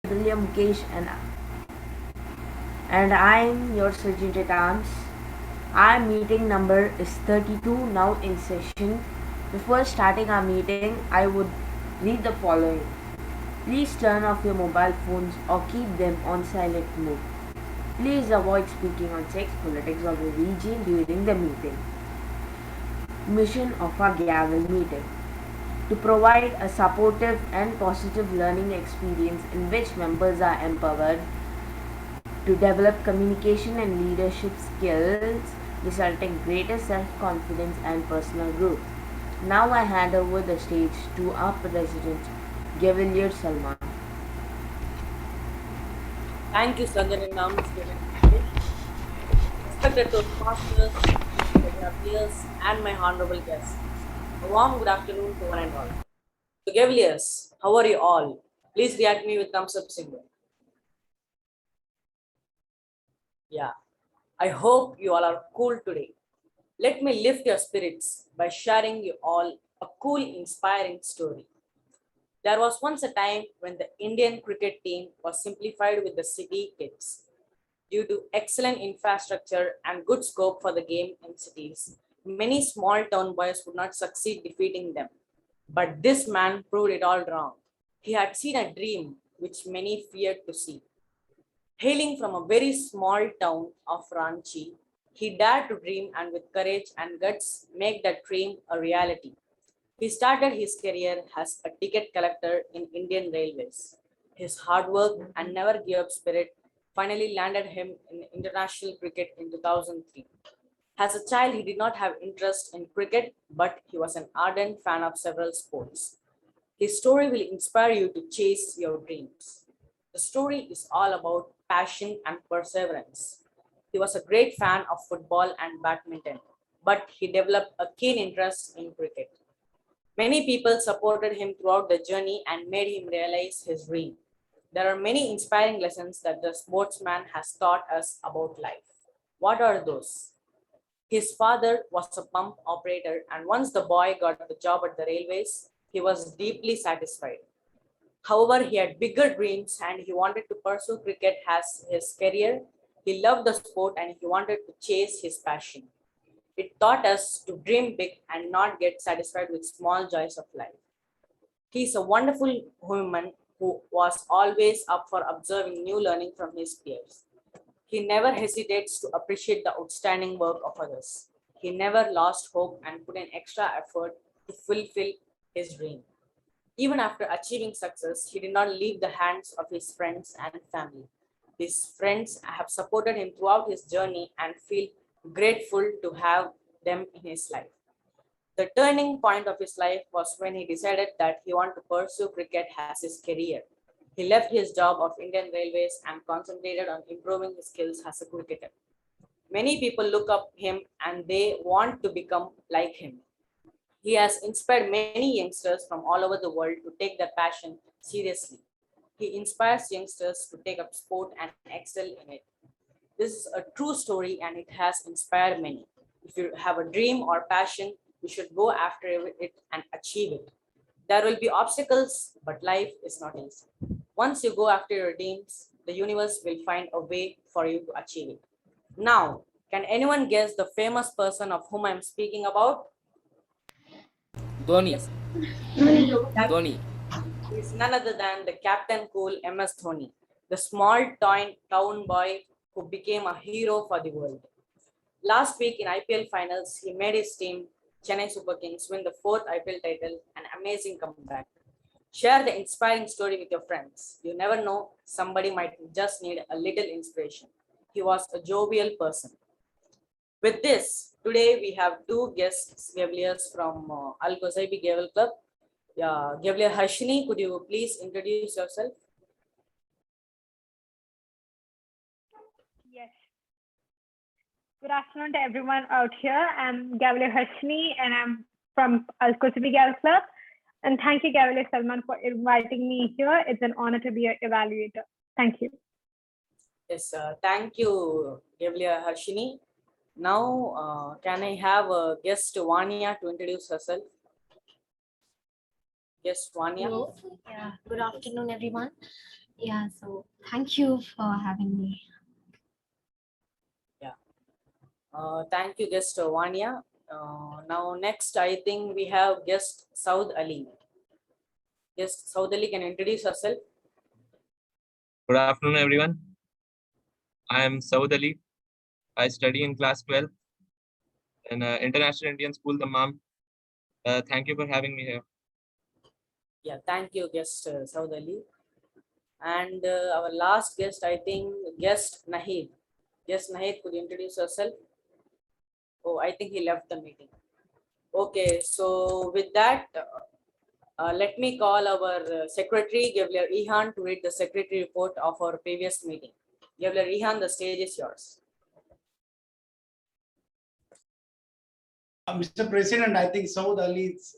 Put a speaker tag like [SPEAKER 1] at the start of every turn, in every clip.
[SPEAKER 1] Mukesh, and I'm your Surgeon at Arms. Our meeting number is 32 now in session. Before starting our meeting, I would read the following. Please turn off your mobile phones or keep them on silent mode. Please avoid speaking on sex, politics, or religion during the meeting. Mission of our Gavel meeting: to provide a supportive and positive learning experience in which members are empowered to develop communication and leadership skills, resulting greater self-confidence and personal growth. Now I hand over the stage to our President, Gavel Salman.
[SPEAKER 2] Thank you, Sanjan and Namaste. Respected Toastmasters, Cavaliers, and my honorable guests. A warm good afternoon to one and all. So, Cavaliers, how are you all? Please react me with thumbs up symbol. Yeah, I hope you all are cool today. Let me lift your spirits by sharing you all a cool, inspiring story. There was once a time when the Indian cricket team was simplified with the city kids. Due to excellent infrastructure and good scope for the game in cities, many small town boys would not succeed defeating them. But this man proved it all wrong. He had seen a dream which many feared to see. Hailing from a very small town of Ranchi, he dared to dream and with courage and guts make that dream a reality. He started his career as a ticket collector in Indian Railways. His hard work and never give up spirit finally landed him in international cricket in 2003. As a child, he did not have interest in cricket, but he was an ardent fan of several sports. His story will inspire you to chase your dreams. The story is all about passion and perseverance. He was a great fan of football and badminton, but he developed a keen interest in cricket. Many people supported him throughout the journey and made him realize his dream. There are many inspiring lessons that the sportsman has taught us about life. What are those? His father was a pump operator, and once the boy got the job at the railways, he was deeply satisfied. However, he had bigger dreams and he wanted to pursue cricket as his career. He loved the sport and he wanted to chase his passion. It taught us to dream big and not get satisfied with small joys of life. He's a wonderful human who was always up for observing new learning from his peers. He never hesitates to appreciate the outstanding work of others. He never lost hope and put in extra effort to fulfill his dream. Even after achieving success, he did not leave the hands of his friends and family. His friends have supported him throughout his journey and feel grateful to have them in his life. The turning point of his life was when he decided that he wanted to pursue cricket as his career. He left his job of Indian Railways and concentrated on improving his skills as a cricketer. Many people look up him and they want to become like him. He has inspired many youngsters from all over the world to take their passion seriously. He inspires youngsters to take up sport and excel in it. This is a true story and it has inspired many. If you have a dream or passion, you should go after it and achieve it. There will be obstacles, but life is not easy. Once you go after your dreams, the universe will find a way for you to achieve it. Now, can anyone guess the famous person of whom I am speaking about?
[SPEAKER 3] Dhoni.
[SPEAKER 2] Yes,
[SPEAKER 3] Dhoni.
[SPEAKER 2] is none other than the Captain Cool MS Dhoni, the small town boy who became a hero for the world. Last week in IPL finals, he made his team, Chennai Super Kings, win the fourth IPL title, an amazing comeback. Share the inspiring story with your friends. You never know, somebody might just need a little inspiration. He was a jovial person. With this, today we have two guests, Gaveliers from Al Qusaybi Gavel Club. Yeah, Gavelier Harshini, could you please introduce yourself?
[SPEAKER 4] Yes. Good afternoon to everyone out here. I'm Gavel Harshini and I'm from Al Qusaybi Gavel Club. And thank you, Gavel Salman, for inviting me here. It's an honor to be an evaluator. Thank you.
[SPEAKER 2] Yes, thank you, Gavelier Harshini. Now, can I have a guest Vania to introduce herself? Yes, Vania.
[SPEAKER 5] Hello. Yeah. Good afternoon, everyone. Yeah, so thank you for having me.
[SPEAKER 2] Yeah. Thank you, guest Vanya. Now, next, I think we have guest Saud Ali. Guest Saud Ali can introduce herself.
[SPEAKER 3] Good afternoon, everyone. I am Saud Ali. I study in class 12 in International Indian School, Dammam. Thank you for having me here.
[SPEAKER 2] Yeah, thank you, guest Saud Ali. And our last guest, I think, guest Nahid. Guest Nahid, could you introduce yourself? Oh, I think he left the meeting. Okay, so with that, let me call our secretary, Gavel Ehaan, to read the secretary report of our previous meeting. Gavel Ehaan, the stage is yours.
[SPEAKER 6] Mr. President, I think Saud Ali is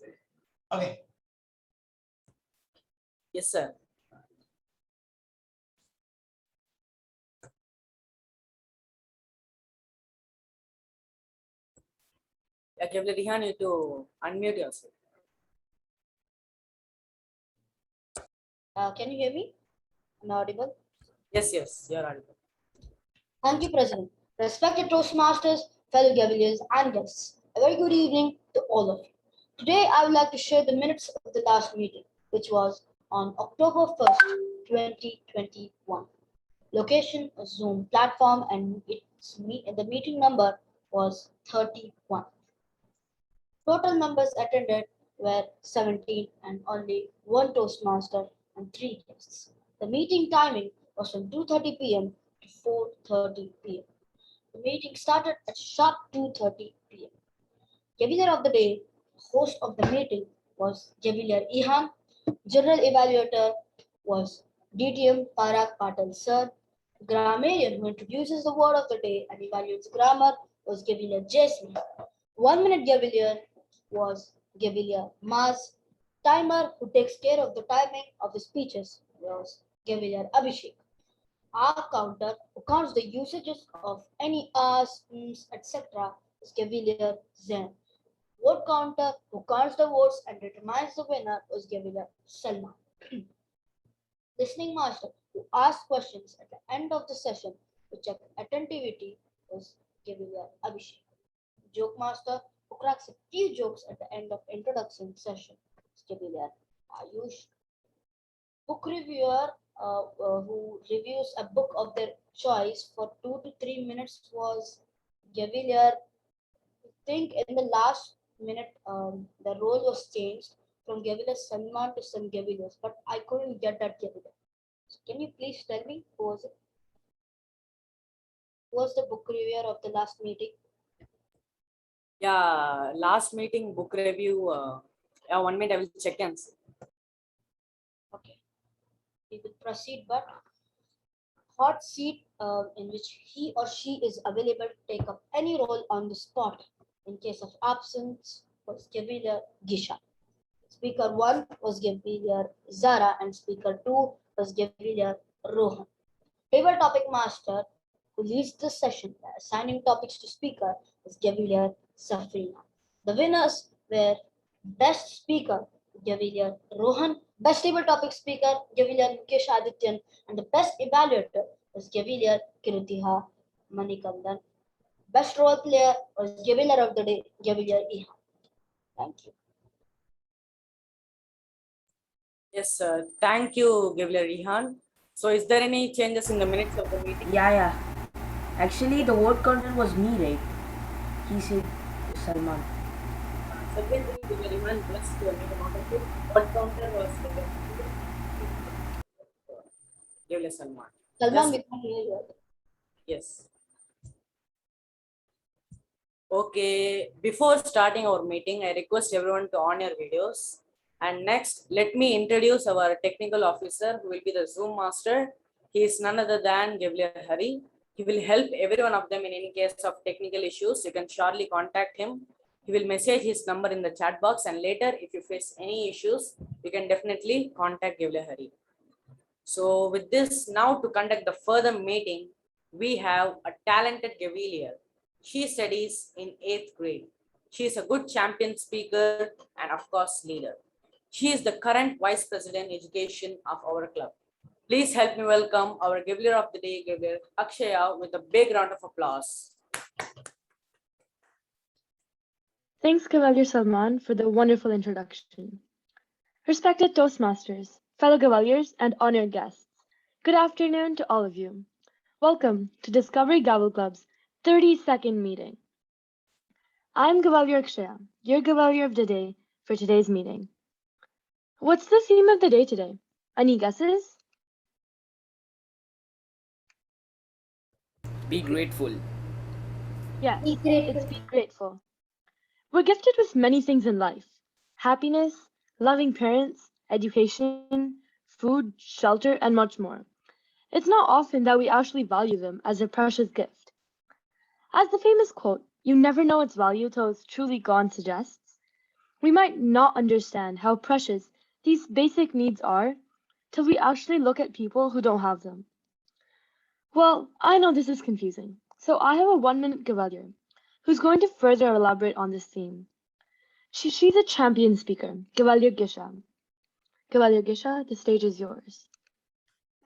[SPEAKER 6] okay.
[SPEAKER 2] Yes, sir. Yeah, Gavel Ehaan, you need to unmute yourself.
[SPEAKER 7] Can you hear me? Am I audible?
[SPEAKER 2] Yes, yes, you're audible.
[SPEAKER 7] Thank you, President. Respected Toastmasters, fellow Gaveliers, and guests, a very good evening to all of you. Today, I would like to share the minutes of the last meeting, which was on October 1st, 2021. Location, a Zoom platform, and the meeting number was 31. Total members attended were 17 and only one Toastmaster and 3 guests. The meeting timing was from 2:30 p.m. to 4:30 p.m. The meeting started at sharp 2:30 p.m. Gaveler of the day, host of the meeting was Gaveler Ehaan. General evaluator was DTM Parag Patel Sir. Grammarian who introduces the word of the day and evaluates grammar was Gaveler Jason. 1 minute Gavelier was Gavelier Mars. Timer who takes care of the timing of the speeches was Gavelier Abhishek. R counter who counts the usages of any R's, etc. is Gavelier Zen. Vote counter who counts the votes and determines the winner was Gavelier Salman. Listening master who asks questions at the end of the session to check attentivity was Gavelier Abhishek. Joke master who cracks a few jokes at the end of introduction session is Gavelier Ayush. Book reviewer who reviews a book of their choice for 2 to 3 minutes was Gavelier. I think in the last minute the role was changed from Gavelier Salman to some Gaveliers, but I couldn't get that Gavelier. So can you please tell me who was it? Who was the book reviewer of the last meeting?
[SPEAKER 2] Yeah, last meeting book review. Yeah, 1 minute, I will check and see.
[SPEAKER 7] Okay, we will proceed, but hot seat in which he or she is available to take up any role on the spot in case of absence was Gavelier Gisha. Speaker 1 was Gavelier Zara and Speaker 2 was Gavelier Rohan. Table topic master who leads this session by assigning topics to speaker is Gavelier Safrina. The winners were Best Speaker Gavelier Rohan, Best Table Topic Speaker Gavelier Mukesh Adithiyan, and the Best Evaluator was Gavelier Kiruthiha Manikandan. Best Role Player was Gavelier of the Day Gavelier Ehaan. Thank you.
[SPEAKER 2] Yes, thank you, Gavel Ehaan. So, is there any changes in the minutes of the meeting?
[SPEAKER 1] Yeah. Actually, the vote counter was me, right? He said Salman.
[SPEAKER 2] Secondly, Gavel Ehaan just made a note of it. What counter was Gavel Salman?
[SPEAKER 7] Salman,
[SPEAKER 2] Just-
[SPEAKER 7] we can hear you.
[SPEAKER 2] Yes. Okay, before starting our meeting, I request everyone to on your videos. And next, let me introduce our technical officer who will be the Zoom master. He is none other than Gavel Hari. He will help every one of them in any case of technical issues. You can surely contact him. He will message his number in the chat box, and later, if you face any issues, you can definitely contact Gavel Hari. So with this, now to conduct the further meeting, we have a talented Gavelier. She studies in 8th grade. She is a good champion speaker and of course leader. She is the current Vice President Education of our club. Please help me welcome our Gaveler of the Day, Gavel Akshaya, with a big round of applause.
[SPEAKER 8] Thanks, Cavalier Salman, for the wonderful introduction. Respected Toastmasters, fellow Cavaliers, and honored guests, good afternoon to all of you. Welcome to Discovery Gavel Club's 32nd meeting. I'm Cavalier Akshaya, your Cavalier of the Day for today's meeting. What's the theme of the day today? Any guesses?
[SPEAKER 2] Be grateful.
[SPEAKER 8] Yes,
[SPEAKER 7] Be grateful.
[SPEAKER 8] it's be grateful. We're gifted with many things in life: happiness, loving parents, education, food, shelter, and much more. It's not often that we actually value them as a precious gift. As the famous quote, "You never know its value till it's truly gone," suggests, we might not understand how precious these basic needs are till we actually look at people who don't have them. Well, I know this is confusing, so I have a 1-minute Cavalier who's going to further elaborate on this theme. She's a champion speaker, Cavalier Gisha. Cavalier Gisha, the stage is yours.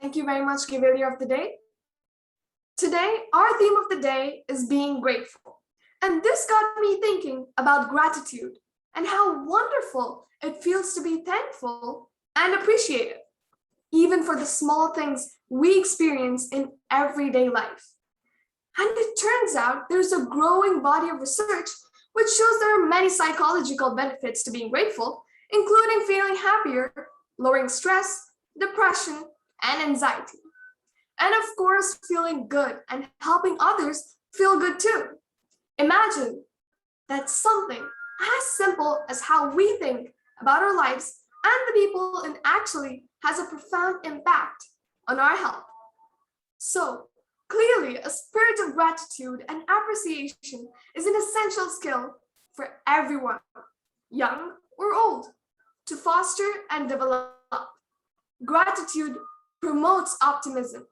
[SPEAKER 9] Thank you very much, Cavalier of the Day. Today, our theme of the day is being grateful. And this got me thinking about gratitude and how wonderful it feels to be thankful and appreciative, even for the small things we experience in everyday life. And it turns out there's a growing body of research which shows there are many psychological benefits to being grateful, including feeling happier, lowering stress, depression, and anxiety. And of course, feeling good and helping others feel good too. Imagine that something as simple as how we think about our lives and the people and actually has a profound impact on our health. So clearly, a spirit of gratitude and appreciation is an essential skill for everyone, young or old, to foster and develop. Gratitude promotes optimism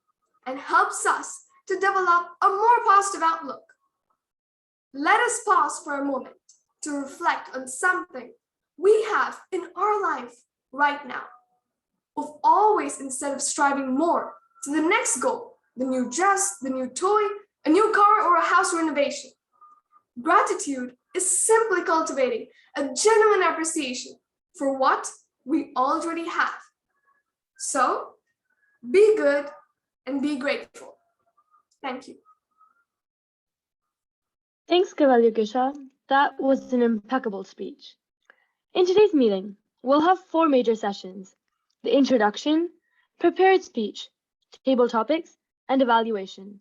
[SPEAKER 9] and helps us to develop a more positive outlook. Let us pause for a moment to reflect on something we have in our life right now. Of always, instead of striving more to the next goal, the new dress, the new toy, a new car, or a house renovation. Gratitude is simply cultivating a genuine appreciation for what we already have. So, be good and be grateful. Thank you.
[SPEAKER 8] Thanks, Cavalier Gisha. That was an impeccable speech. In today's meeting, we'll have 4 major sessions: the introduction, prepared speech, table topics, and evaluation.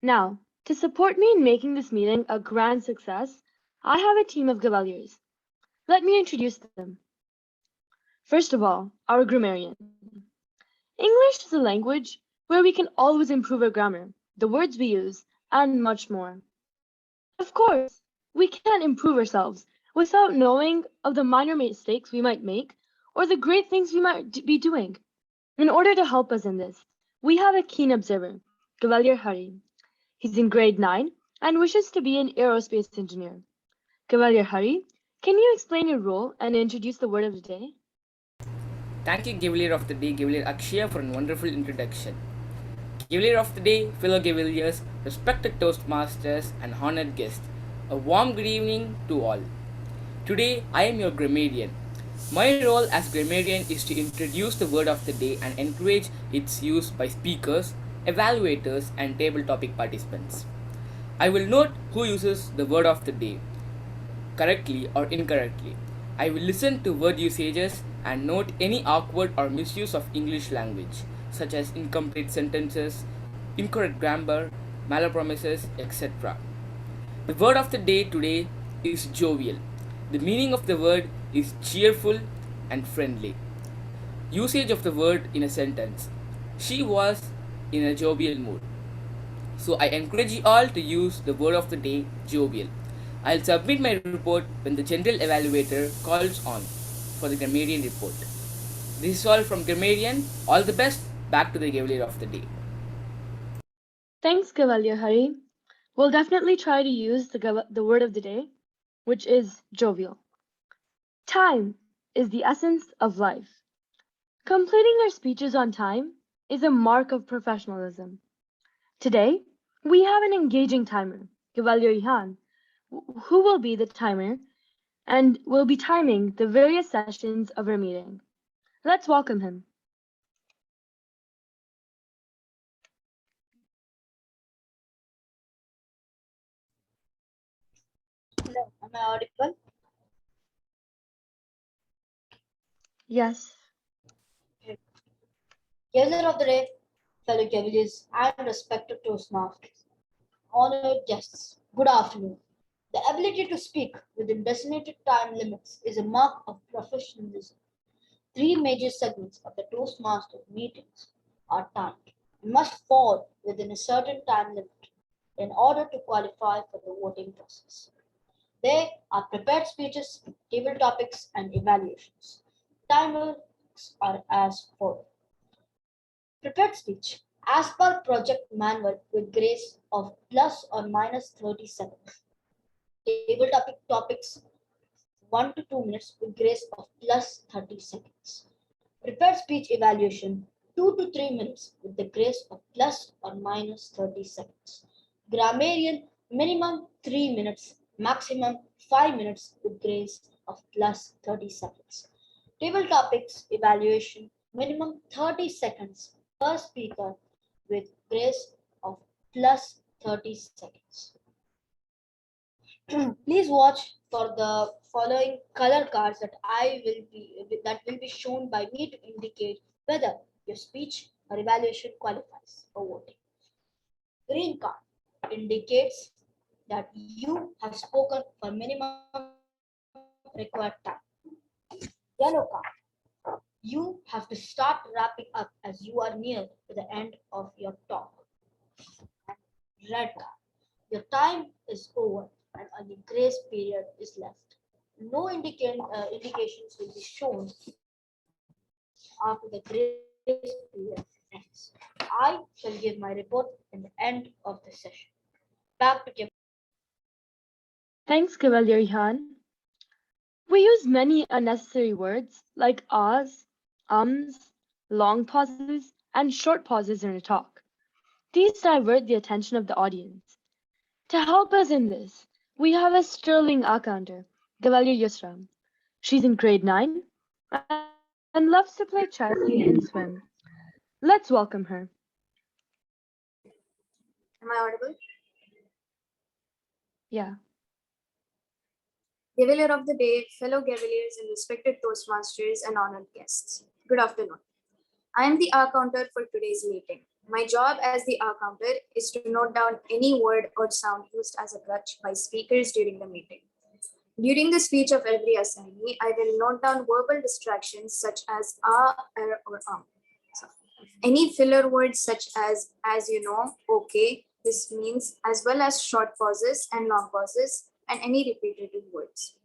[SPEAKER 8] Now, to support me in making this meeting a grand success, I have a team of Cavaliers. Let me introduce them. First of all, our grammarian. English is a language where we can always improve our grammar, the words we use, and much more. Of course, we can't improve ourselves without knowing of the minor mistakes we might make or the great things we might be doing. In order to help us in this, we have a keen observer, Cavalier Hari. He's in grade 9 and wishes to be an aerospace engineer. Cavalier Hari, can you explain your role and introduce the word of the day?
[SPEAKER 10] Thank you, Gaveler of the Day, Gaveler Akshaya, for a wonderful introduction. Gaveler of the Day, fellow Gaveliers, respected Toastmasters, and honored guests, a warm good evening to all. Today, I am your grammarian. My role as grammarian is to introduce the word of the day and encourage its use by speakers, evaluators, and table topic participants. I will note who uses the word of the day, correctly or incorrectly. I will listen to word usages and note any awkward or misuse of English language, such as incomplete sentences, incorrect grammar, malapromises, etc. The word of the day today is jovial. The meaning of the word is cheerful and friendly. Usage of the word in a sentence: she was in a jovial mood. So I encourage you all to use the word of the day, jovial. I'll submit my report when the general evaluator calls on for the grammarian report. This is all from grammarian. All the best. Back to the Gaveler of the day.
[SPEAKER 8] Thanks, Cavalier Hari. We'll definitely try to use the word of the day, which is jovial. Time is the essence of life. Completing our speeches on time is a mark of professionalism. Today, we have an engaging timer, Gavel Ehaan, who will be the timer and will be timing the various sessions of our meeting. Let's welcome him.
[SPEAKER 7] Hello, am I audible?
[SPEAKER 8] Yes.
[SPEAKER 7] Gaveler of the day, fellow Cavaliers, and respected Toastmasters, honored guests, good afternoon. The ability to speak within designated time limits is a mark of professionalism. Three major segments of the Toastmaster meetings are timed and must fall within a certain time limit in order to qualify for the voting process. They are prepared speeches, table topics, and evaluations. Timers are as follows. Prepared speech, as per project manual with grace of plus or minus 30 seconds. Table topics 1 to 2 minutes with grace of plus 30 seconds. Prepared speech evaluation 2 to 3 minutes with the grace of plus or minus 30 seconds. Grammarian minimum 3 minutes, maximum 5 minutes with grace of plus 30 seconds. Table topics evaluation minimum 30 seconds per speaker with grace of plus 30 seconds. Please watch for the following color cards that will be shown by me to indicate whether your speech or evaluation qualifies for voting. Green card indicates that you have spoken for minimum required time. Yellow card, you have to start wrapping up as you are near to the end of your talk. And red card, your time is over and only grace period is left. No indications will be shown after the grace period ends. I shall give my report in the end of the session. Back to Kim.
[SPEAKER 8] Thanks, Gavel Ehaan. We use many unnecessary words like ahs, ums, long pauses, and short pauses in a talk. These divert the attention of the audience. To help us in this, we have a sterling accounter, Gavel Yusra. She's in grade 9 and loves to play chess and swim. Let's welcome her.
[SPEAKER 11] Am I audible?
[SPEAKER 8] Yeah.
[SPEAKER 11] Gaveler of the day, fellow Gaveliers and respected Toastmasters and honored guests. Good afternoon. I am the accounter for today's meeting. My job as the accounter is to note down any word or sound used as a crutch by speakers during the meeting. During the speech of every assignee, I will note down verbal distractions such as or So, any filler words such as you know, okay, this means, as well as short pauses and long pauses, and any repetitive words.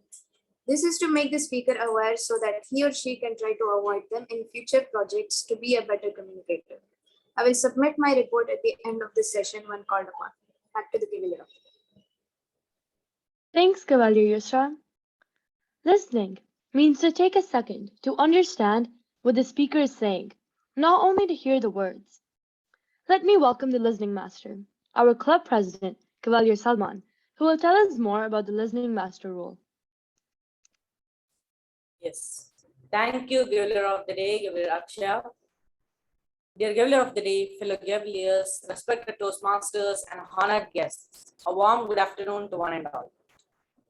[SPEAKER 11] This is to make the speaker aware so that he or she can try to avoid them in future projects to be a better communicator. I will submit my report at the end of the session when called upon. Back to the Gaveler.
[SPEAKER 8] Thanks, Cavalier Yusra. Listening means to take a second to understand what the speaker is saying, not only to hear the words. Let me welcome the listening master, our club president, Cavalier Salman, who will tell us more about the listening master role.
[SPEAKER 2] Yes. Thank you, Gaveler of the day, Gaveler Akshaya. Dear Gaveler of the day, fellow Gaveliers, respected Toastmasters, and honored guests, a warm good afternoon to one and all.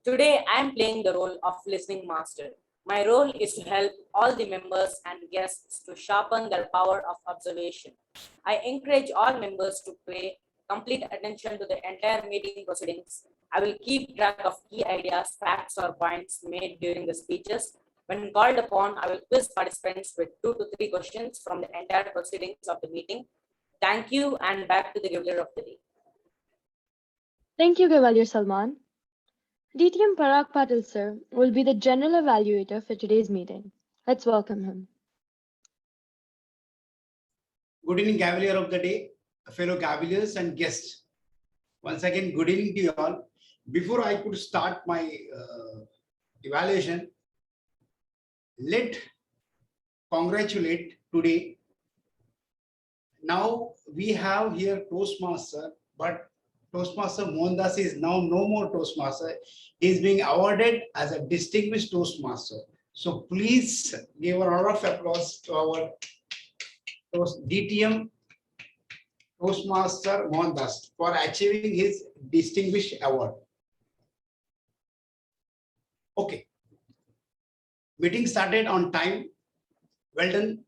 [SPEAKER 2] Today, I am playing the role of listening master. My role is to help all the members and guests to sharpen their power of observation. I encourage all members to pay complete attention to the entire meeting proceedings. I will keep track of key ideas, facts, or points made during the speeches. When called upon, I will quiz participants with 2 to 3 questions from the entire proceedings of the meeting. Thank you, and back to the Gaveler of the day.
[SPEAKER 8] Thank you, Cavalier Salman. Adithiyan Parag Patil sir will be the general evaluator for today's meeting. Let's welcome him.
[SPEAKER 6] Good evening, Cavalier of the day, fellow Cavaliers and guests. Once again, good evening to you all. Before I could start my evaluation, let congratulate today. Now we have here Toastmaster, but Toastmaster Mohandas is now no more Toastmaster. He is being awarded as a distinguished Toastmaster. So please give a round of applause to our DTM Toastmaster Mohandas for achieving his distinguished award. Okay. Meeting started on time. Well done.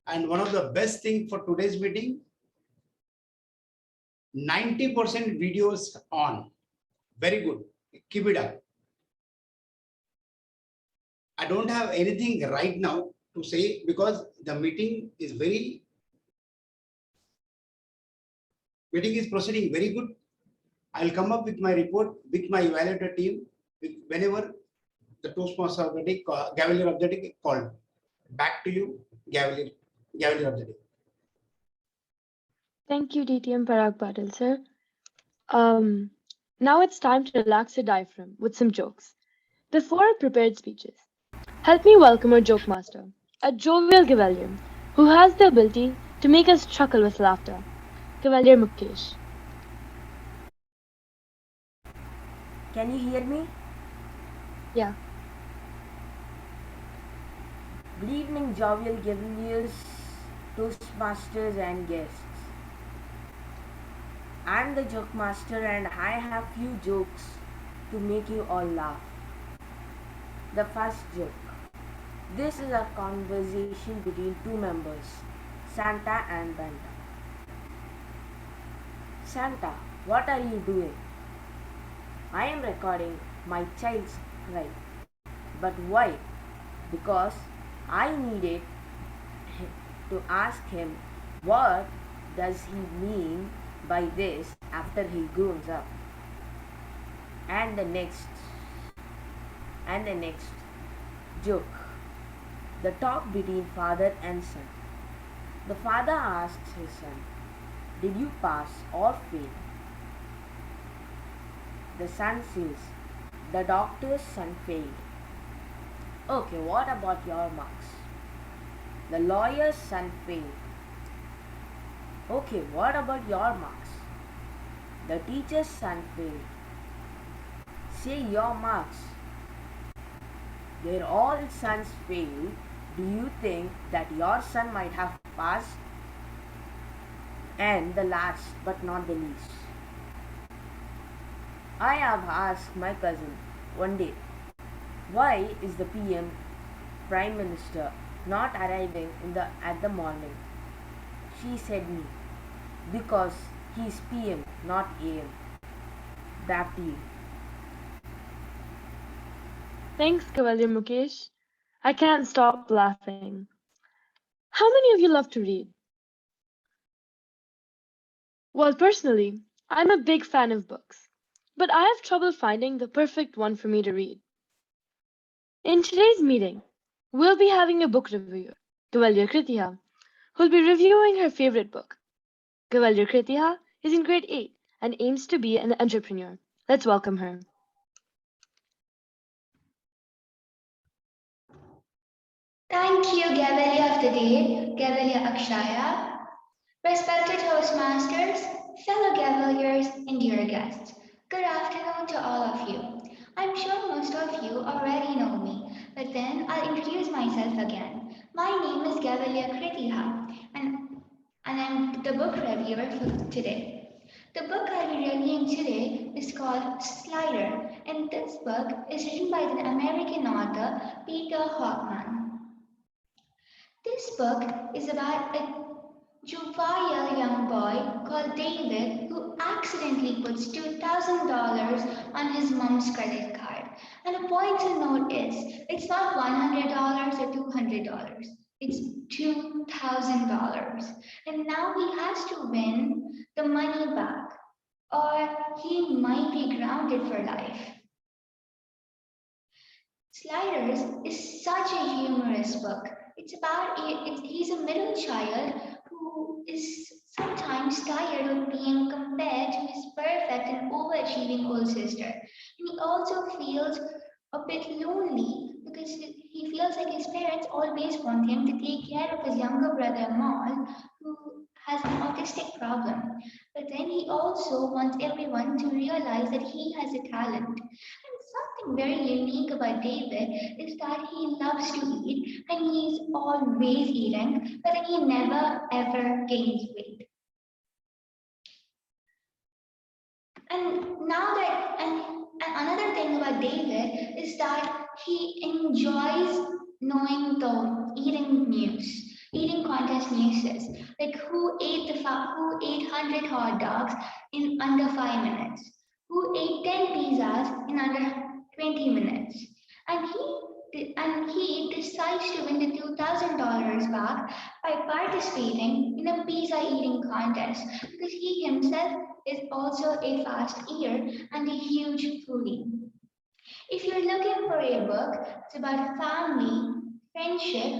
[SPEAKER 6] And one of the best thing for today's meeting, 90% videos on. Very good. Keep it up. I don't have anything right now to say because the meeting is proceeding very good. I'll come up with my report with my evaluator team whenever the Toastmaster of the day, Gavelier of the day called. Back to you, Gavelier of the day.
[SPEAKER 8] Thank you, DTM Parag Patil, sir. Now it's time to relax your diaphragm with some jokes. Before our prepared speeches, help me welcome our joke master, a jovial Gavelier who has the ability to make us chuckle with laughter. Gavelier Mukesh.
[SPEAKER 1] Can you hear me?
[SPEAKER 8] Yeah.
[SPEAKER 1] Good evening, jovial Gaveliers, Toastmasters and guests. I'm the joke master and I have few jokes to make you all laugh. The first joke. This is a conversation between two members, Santa and Banta. Santa, what are you doing? I am recording my child's cry. But why? Because I needed to ask him what does he mean by this after he grows up. And the next joke. The talk between father and son. The father asks his son, did you pass or fail? The son says, the doctor's son failed. Okay, what about your marks? The lawyer's son failed. Okay, what about your marks? The teacher's son failed. Say your marks. Their all sons failed. Do you think that your son might have passed? And the last but not the least. I have asked my cousin one day, why is the PM, Prime Minister, not arriving at the morning? She said me, because he's PM, not AM. Back to you.
[SPEAKER 8] Thanks, Gavelier Mukesh. I can't stop laughing. How many of you love to read? Well, personally, I'm a big fan of books, but I have trouble finding the perfect one for me to read. In today's meeting, we'll be having a book reviewer, Gavelier Kiruthiha, who'll be reviewing her favorite book. Gavelier Kiruthiha is in grade 8 and aims to be an entrepreneur. Let's welcome her.
[SPEAKER 12] Thank you, Gavelier of the day, Gavelier Akshaya. Respected Toastmasters, fellow Gaveliers, and dear guests, good afternoon to all of you. I'm sure most of you already know me, but then I'll introduce myself again. My name is Gavelier Kiruthiha, and I'm the book reviewer for today. The book I'll be reviewing today is called Slider, and this book is written by the American author Peter Hoffman. This book is about a juvenile young boy called David who accidentally puts $2,000 on his mom's credit card. And the point to note is, it's not $100 or $200. It's $2,000. And now he has to win the money back, or he might be grounded for life. Sliders is such a humorous book. He's a middle child who is sometimes tired of being compared to his perfect and overachieving older sister. And he also feels a bit lonely because he feels like his parents always want him to take care of his younger brother Maul, who has an autistic problem. But then he also wants everyone to realize that he has a talent. And something very unique about David is that he loves to eat and he's always eating, but then he never ever gains weight. And another thing about David is that he enjoys knowing the eating contest news, like who ate 100 hot dogs in under 5 minutes, who ate 10 pizzas in under 20 minutes, and he decides to win the $2,000 back by participating in a pizza eating contest because he himself is also a fast eater and a huge foodie. If you're looking for a book that's about family, friendship,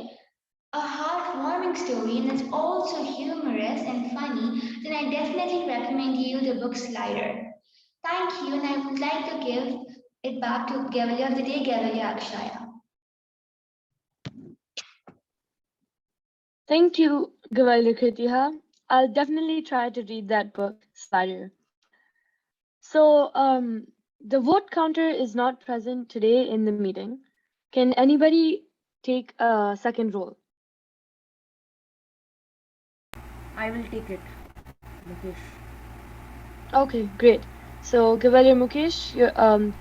[SPEAKER 12] a heartwarming story and that's also humorous and funny, then I definitely recommend you the book Slider. Thank you, and I would like to give it back to Gavel of the Day, Gavel Akshaya.
[SPEAKER 8] Thank you, Gavel Kiruthiha. I'll definitely try to read that book, Slider. So, the vote counter is not present today in the meeting. Can anybody take a second roll?
[SPEAKER 1] I will take it, Mukesh.
[SPEAKER 8] Okay, great. So, Gavel Mukesh,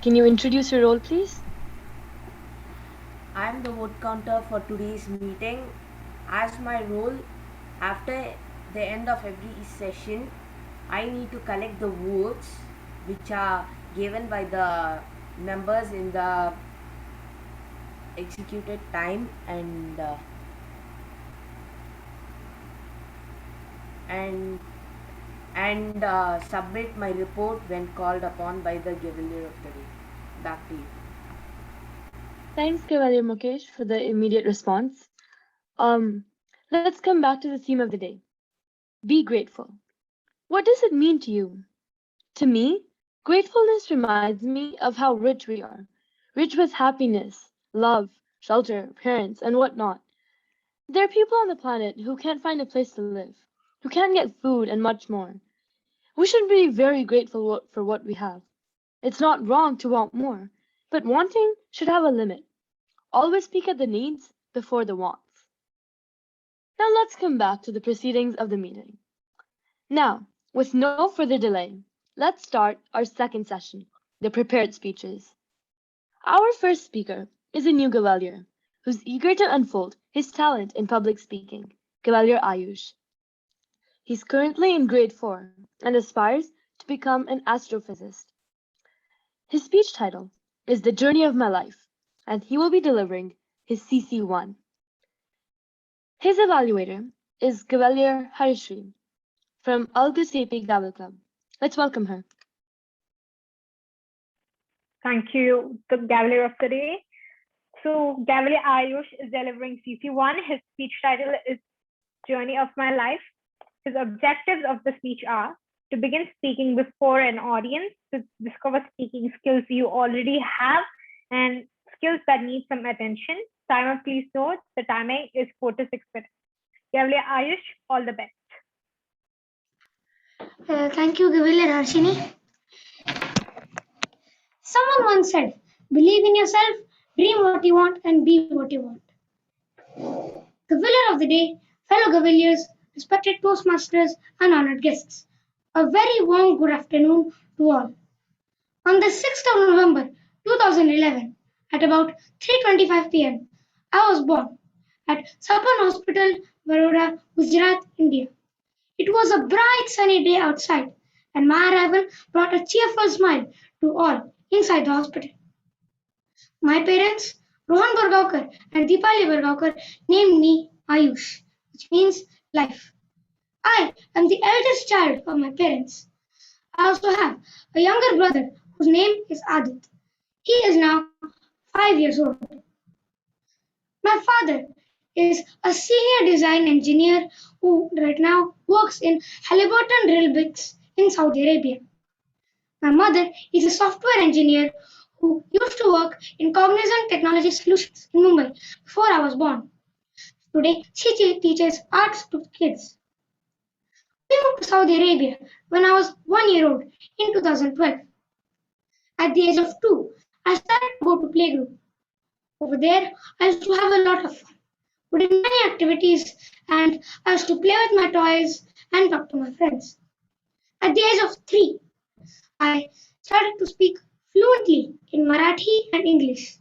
[SPEAKER 8] can you introduce your role, please?
[SPEAKER 1] I am the vote counter for today's meeting. As my role, after the end of every session, I need to collect the votes which are given by the members in the executed time and submit my report when called upon by the Gavelier of the Day. Back to you.
[SPEAKER 8] Thanks, Gavel Mukesh, for the immediate response. Let's come back to the theme of the day. Be grateful. What does it mean to you? To me, gratefulness reminds me of how rich we are. Rich with happiness, love, shelter, parents, and whatnot. There are people on the planet who can't find a place to live, who can't get food, and much more. We should be very grateful for what we have. It's not wrong to want more, but wanting should have a limit. Always speak at the needs before the wants. Now let's come back to the proceedings of the meeting. Now, with no further delay, let's start our second session, the prepared speeches. Our first speaker is a new Gavalier who's eager to unfold his talent in public speaking, Gavalier Ayush. He's currently in grade 4 and aspires to become an astrophysicist. His speech title is The Journey of My Life, and he will be delivering his CC1. His evaluator is Gavalier Harishri from Algosepi Gavel Club. Let's welcome her.
[SPEAKER 4] Thank you, the Gavalier of the Day. So Gavalier Ayush is delivering CC1. His speech title is Journey of My Life. His objectives of the speech are to begin speaking before an audience, to discover speaking skills you already have and skills that need some attention. Timer, please note, the timing is 4 to 6 minutes. Gavalier Ayush, all the best.
[SPEAKER 13] Thank you, Gavel Harshini. Someone once said, believe in yourself, dream what you want, and be what you want. Gaveler of the day, fellow Gaveliers, respected Toastmasters, and honored guests. A very warm good afternoon to all. On the 6th of November 2011, at about 3:25 p.m., I was born at Salman Hospital, Baroda, Gujarat, India. It was a bright sunny day outside, and my arrival brought a cheerful smile to all inside the hospital. My parents, Rohan Bargaonkar and Deepali Bargaonkar, named me Ayush, which means life. I am the eldest child of my parents. I also have a younger brother whose name is Adit. He is now 5 years old. My father is a senior design engineer who right now works in Halliburton drill bits in Saudi Arabia. My mother is a software engineer who used to work in Cognizant Technology Solutions in Mumbai before I was born. Today, she teaches arts to kids. We moved to Saudi Arabia when I was 1 year old in 2012. At the age of 2, I started to go to playgroup. Over there, I used to have a lot of fun. We did many activities and I used to play with my toys and talk to my friends. At the age of 3, I started to speak fluently in Marathi and English.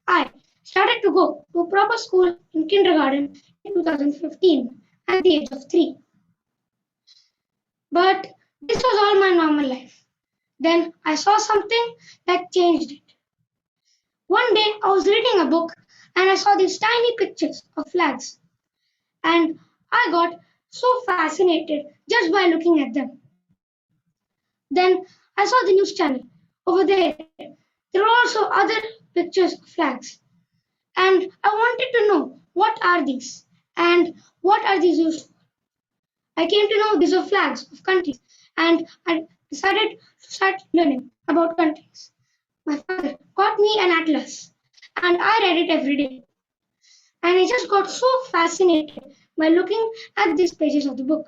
[SPEAKER 13] I started to go to a proper school in kindergarten in 2015 at the age of 3. But this was all my normal life. Then I saw something that changed it. One day I was reading a book and I saw these tiny pictures of flags. And I got so fascinated just by looking at them. Then I saw the news channel. Over there, there were also other pictures of flags. And I wanted to know what are these and what are these used for. I came to know these are flags of countries and I decided to start learning about countries. My father got me an atlas and I read it every day. And I just got so fascinated by looking at these pages of the book.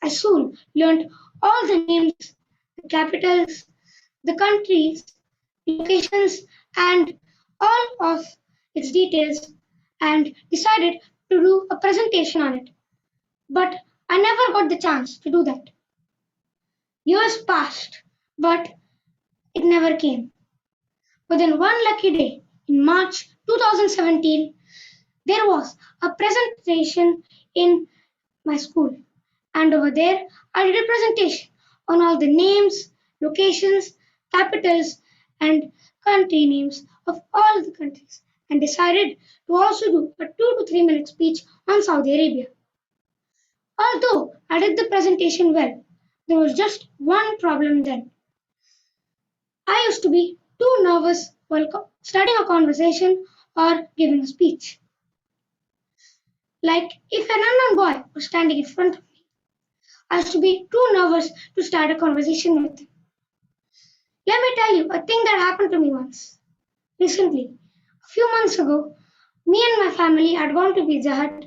[SPEAKER 13] I soon learned all the names, the capitals, the countries, locations, and all of its details and decided to do a presentation on it. But I never got the chance to do that. Years passed, but it never came. But then one lucky day in March 2017, there was a presentation in my school. And over there, I did a presentation on all the names, locations, capitals, and country names of all the countries and decided to also do a 2 to 3 minute speech on Saudi Arabia. Although I did the presentation well, there was just one problem then. I used to be too nervous while starting a conversation or giving a speech. Like if an unknown boy was standing in front of me, I used to be too nervous to start a conversation with him. Let me tell you a thing that happened to me once. Recently, a few months ago, me and my family had gone to Pizza Hut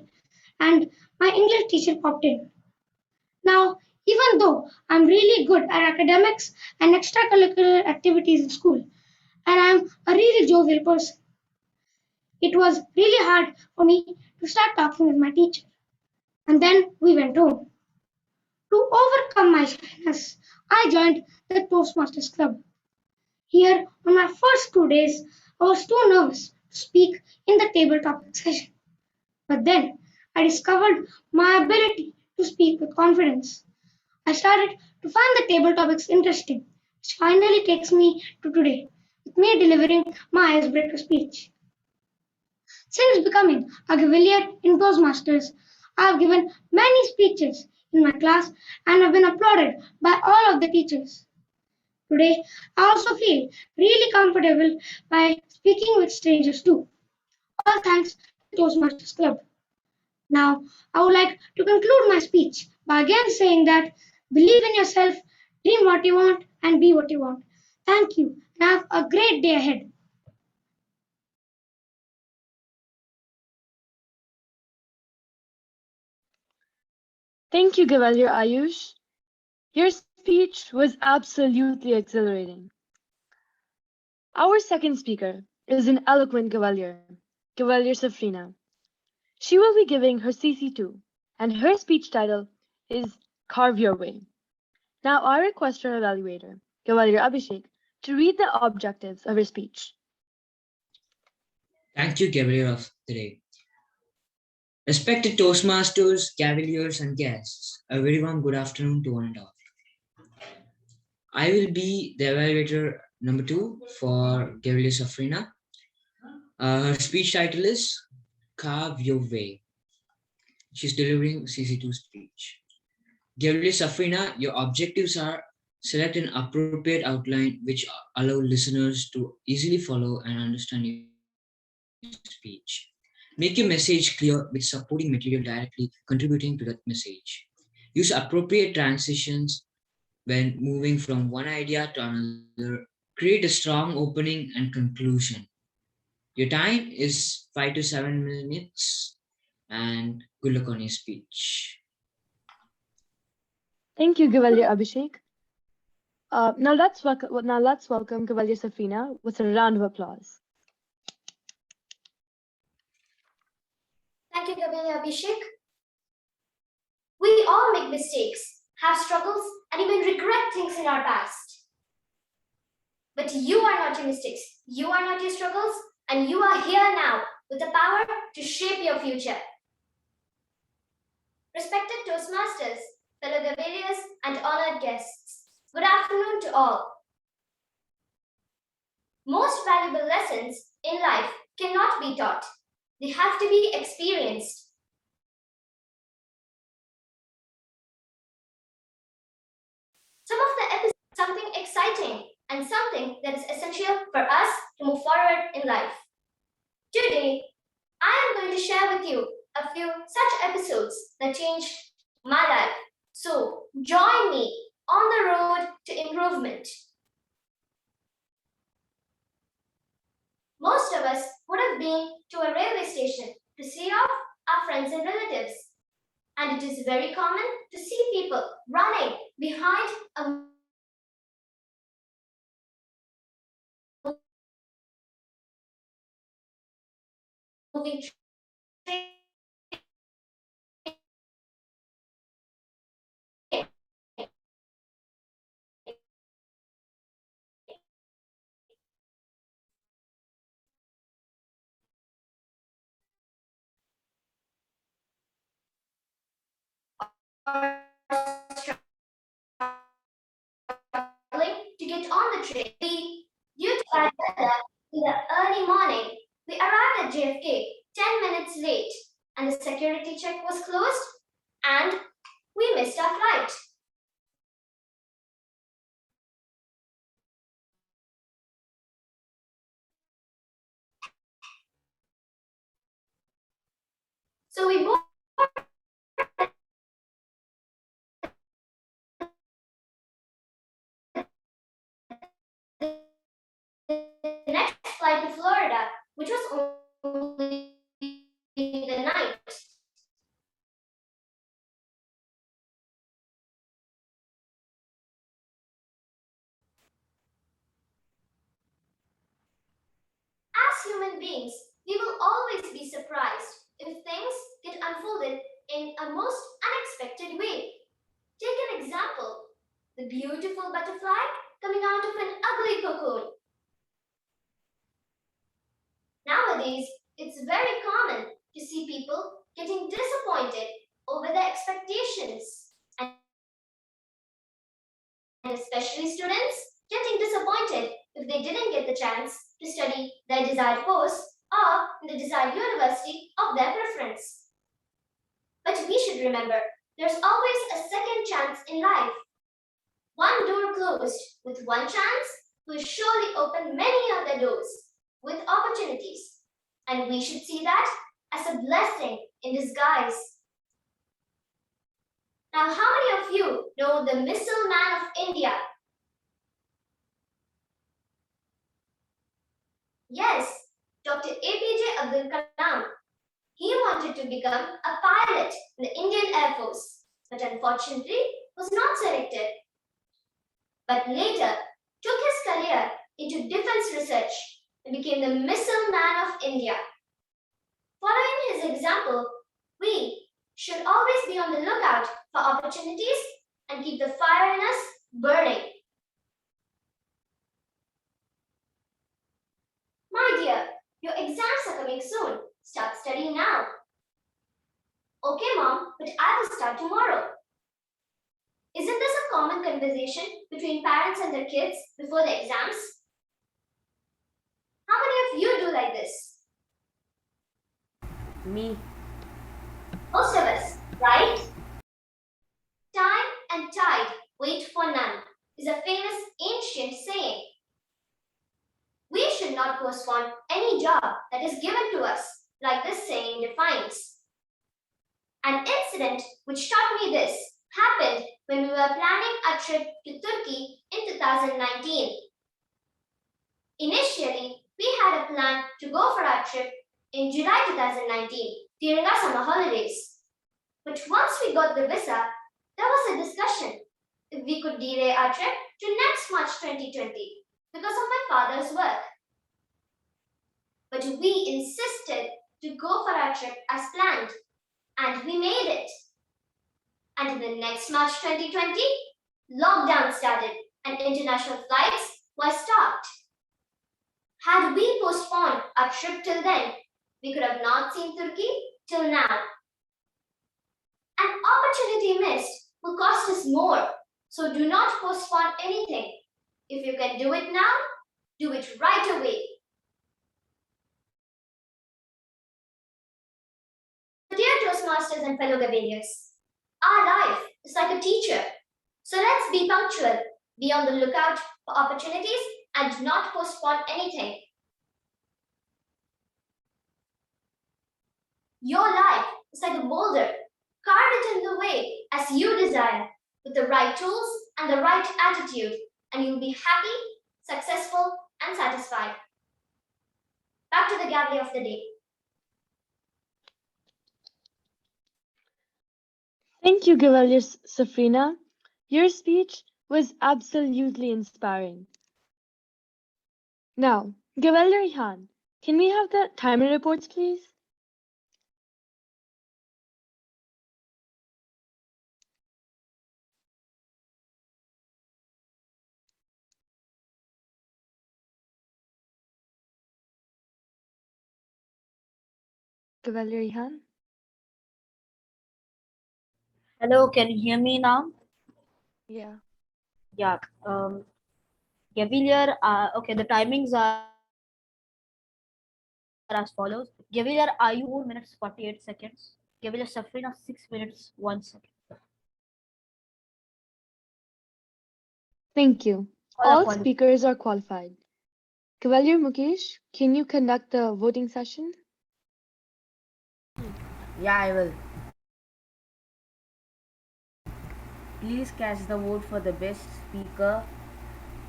[SPEAKER 13] and my English teacher popped in. Now, even though I'm really good at academics and extracurricular activities in school, and I'm a really jovial person, it was really hard for me to start talking with my teacher. And then we went home. To overcome my shyness, I joined the Toastmasters Club. Here, on my first 2 days, I was too nervous to speak in the table topic session. But then I discovered my ability to speak with confidence. I started to find the table topics interesting, which finally takes me to today, with me delivering my icebreaker speech. Since becoming a Gavelier in Toastmasters, I have given many speeches in my class and have been applauded by all of the teachers. Today, I also feel really comfortable by speaking with strangers too. All thanks to Toastmasters Club. Now, I would like to conclude my speech by again saying that believe in yourself, dream what you want, and be what you want. Thank you, and have a great day ahead.
[SPEAKER 8] Thank you, Gavel Ayush. Your speech was absolutely exhilarating. Our second speaker is an eloquent Gavalier, Gavalier Safrina. She will be giving her CC2, and her speech title is Carve Your Way. Now I request our evaluator, Gavalier Abhishek, to read the objectives of her speech.
[SPEAKER 14] Thank you, Cavalier of the Day. Respected Toastmasters, Cavaliers, and guests, a very warm good afternoon to one and all. I will be the evaluator number 2 for Cavalier Safrina. Her speech title is Carve Your Way. She's delivering CC2 speech. Cavalier Safrina, your objectives are select an appropriate outline which allow listeners to easily follow and understand your speech. Make your message clear with supporting material directly contributing to that message. Use appropriate transitions when moving from one idea to another. Create a strong opening and conclusion. Your time is 5 to 7 minutes, and good luck on your speech.
[SPEAKER 8] Thank you, Gavel Abhishek. Now let's welcome Gavel Safina with a round of applause.
[SPEAKER 15] Thank you, Gavel Abhishek. We all make mistakes, have struggles, and even regret things in our past. But you are not your mistakes, you are not your struggles, and you are here now with the power to shape your future. Respected Toastmasters, fellow Gaveliers, and honored guests, good afternoon to all. Most valuable lessons in life cannot be taught. They have to be experienced. Some of the episodes are something exciting and something that is essential for us to move forward in life. Today, I am going to share with you a few such episodes that changed my life. So, join me on the road to improvement. Most of us would have been to a railway station to see off our friends and relatives. And it is very common to see people running behind a moving train. To get on the train. Due to our weather, in the early morning, we arrived at JFK 10 minutes late, and the security check was closed, and we missed our flight. So we boarded the next flight to Florida, which was only in the night. As human beings, we will always be surprised if things get unfolded in a most unexpected way. Take an example, the beautiful butterfly coming out of an ugly cocoon. Nowadays, it's very common to see people getting disappointed over their expectations, and especially students getting disappointed if they didn't get the chance to study their desired course or in the desired university of their preference. But we should remember, there's always a second chance in life. One door closed with one chance will surely open many other doors with opportunities, and we should see that as a blessing in disguise. Now, how many of you know the Missile Man of India? Yes, Dr. APJ Abdul Kalam. He wanted to become a pilot in the Indian Air Force, but unfortunately was not selected. But later took his career into defense research and became the Missile Man of India. Following his example, we should always be on the lookout for opportunities and keep the fire in us burning. My dear, your exams are coming soon. Start studying now. Okay, Mom, but I will start tomorrow. Isn't this a common conversation between parents and their kids before the exams? How many of you do like this?
[SPEAKER 1] Me.
[SPEAKER 15] Most of us, right? Time and tide wait for none is a famous ancient saying. We should not postpone any job that is given to us, like this saying defines. An incident which taught me this happened when we were planning a trip to Turkey in 2019. Initially, We had a plan to go for our trip in July 2019 during our summer holidays. But once we got the visa, there was a discussion if we could delay our trip to next March 2020 because of my father's work. But we insisted to go for our trip as planned, and we made it. And in the next March 2020, lockdown started and international flights were stopped. Had we postponed our trip till then, we could have not seen Turkey till now. An opportunity missed will cost us more, so do not postpone anything. If you can do it now, do it right away. Dear Toastmasters and fellow Gaveliers, our life is like a teacher. So let's be punctual, be on the lookout for opportunities, and not postpone anything. Your life is like a boulder. Carve it in the way as you desire, with the right tools and the right attitude, and you'll be happy, successful, and satisfied. Back to the gavel of the day.
[SPEAKER 8] Thank you, Gavel Safrina. Your speech was absolutely inspiring. Now, Gavel Ehaan, can we have the timer reports, please? Gavel Ehaan?
[SPEAKER 16] Hello, can you hear me now?
[SPEAKER 8] Yeah.
[SPEAKER 16] Yeah. Gavilier, okay, the timings are as follows. Gavilier, are you 4 minutes 48 seconds? Gavilier Safrina 6 minutes 1 second.
[SPEAKER 8] Thank you.
[SPEAKER 16] All
[SPEAKER 8] All
[SPEAKER 16] qualified.
[SPEAKER 8] speakers are qualified. Cavalier Mukesh, can you conduct the voting session?
[SPEAKER 1] Yeah, I will. Please cast the vote for the best speaker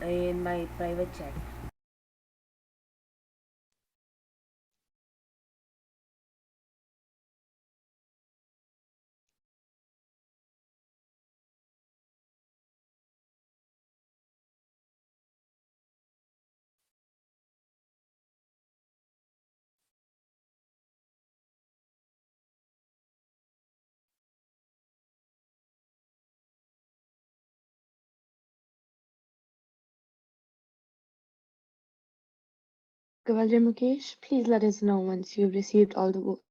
[SPEAKER 1] in my private chat.
[SPEAKER 8] Cavalier Mukesh, please let us know once you've received all the votes.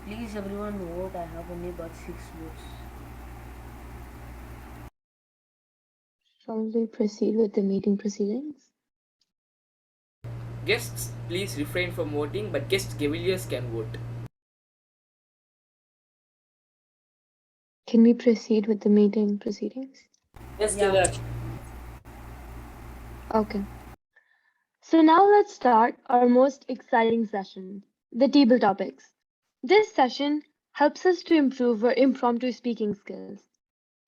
[SPEAKER 1] Please everyone vote. I have only got 6 votes.
[SPEAKER 8] Shall we proceed with the meeting proceedings?
[SPEAKER 10] Guests, please refrain from voting, but guest Gaveliers can vote.
[SPEAKER 8] Can we proceed with the meeting proceedings?
[SPEAKER 2] Yes,
[SPEAKER 1] Yeah.
[SPEAKER 2] Gavelier.
[SPEAKER 8] Okay. So now let's start our most exciting session, the table topics. This session helps us to improve our impromptu speaking skills.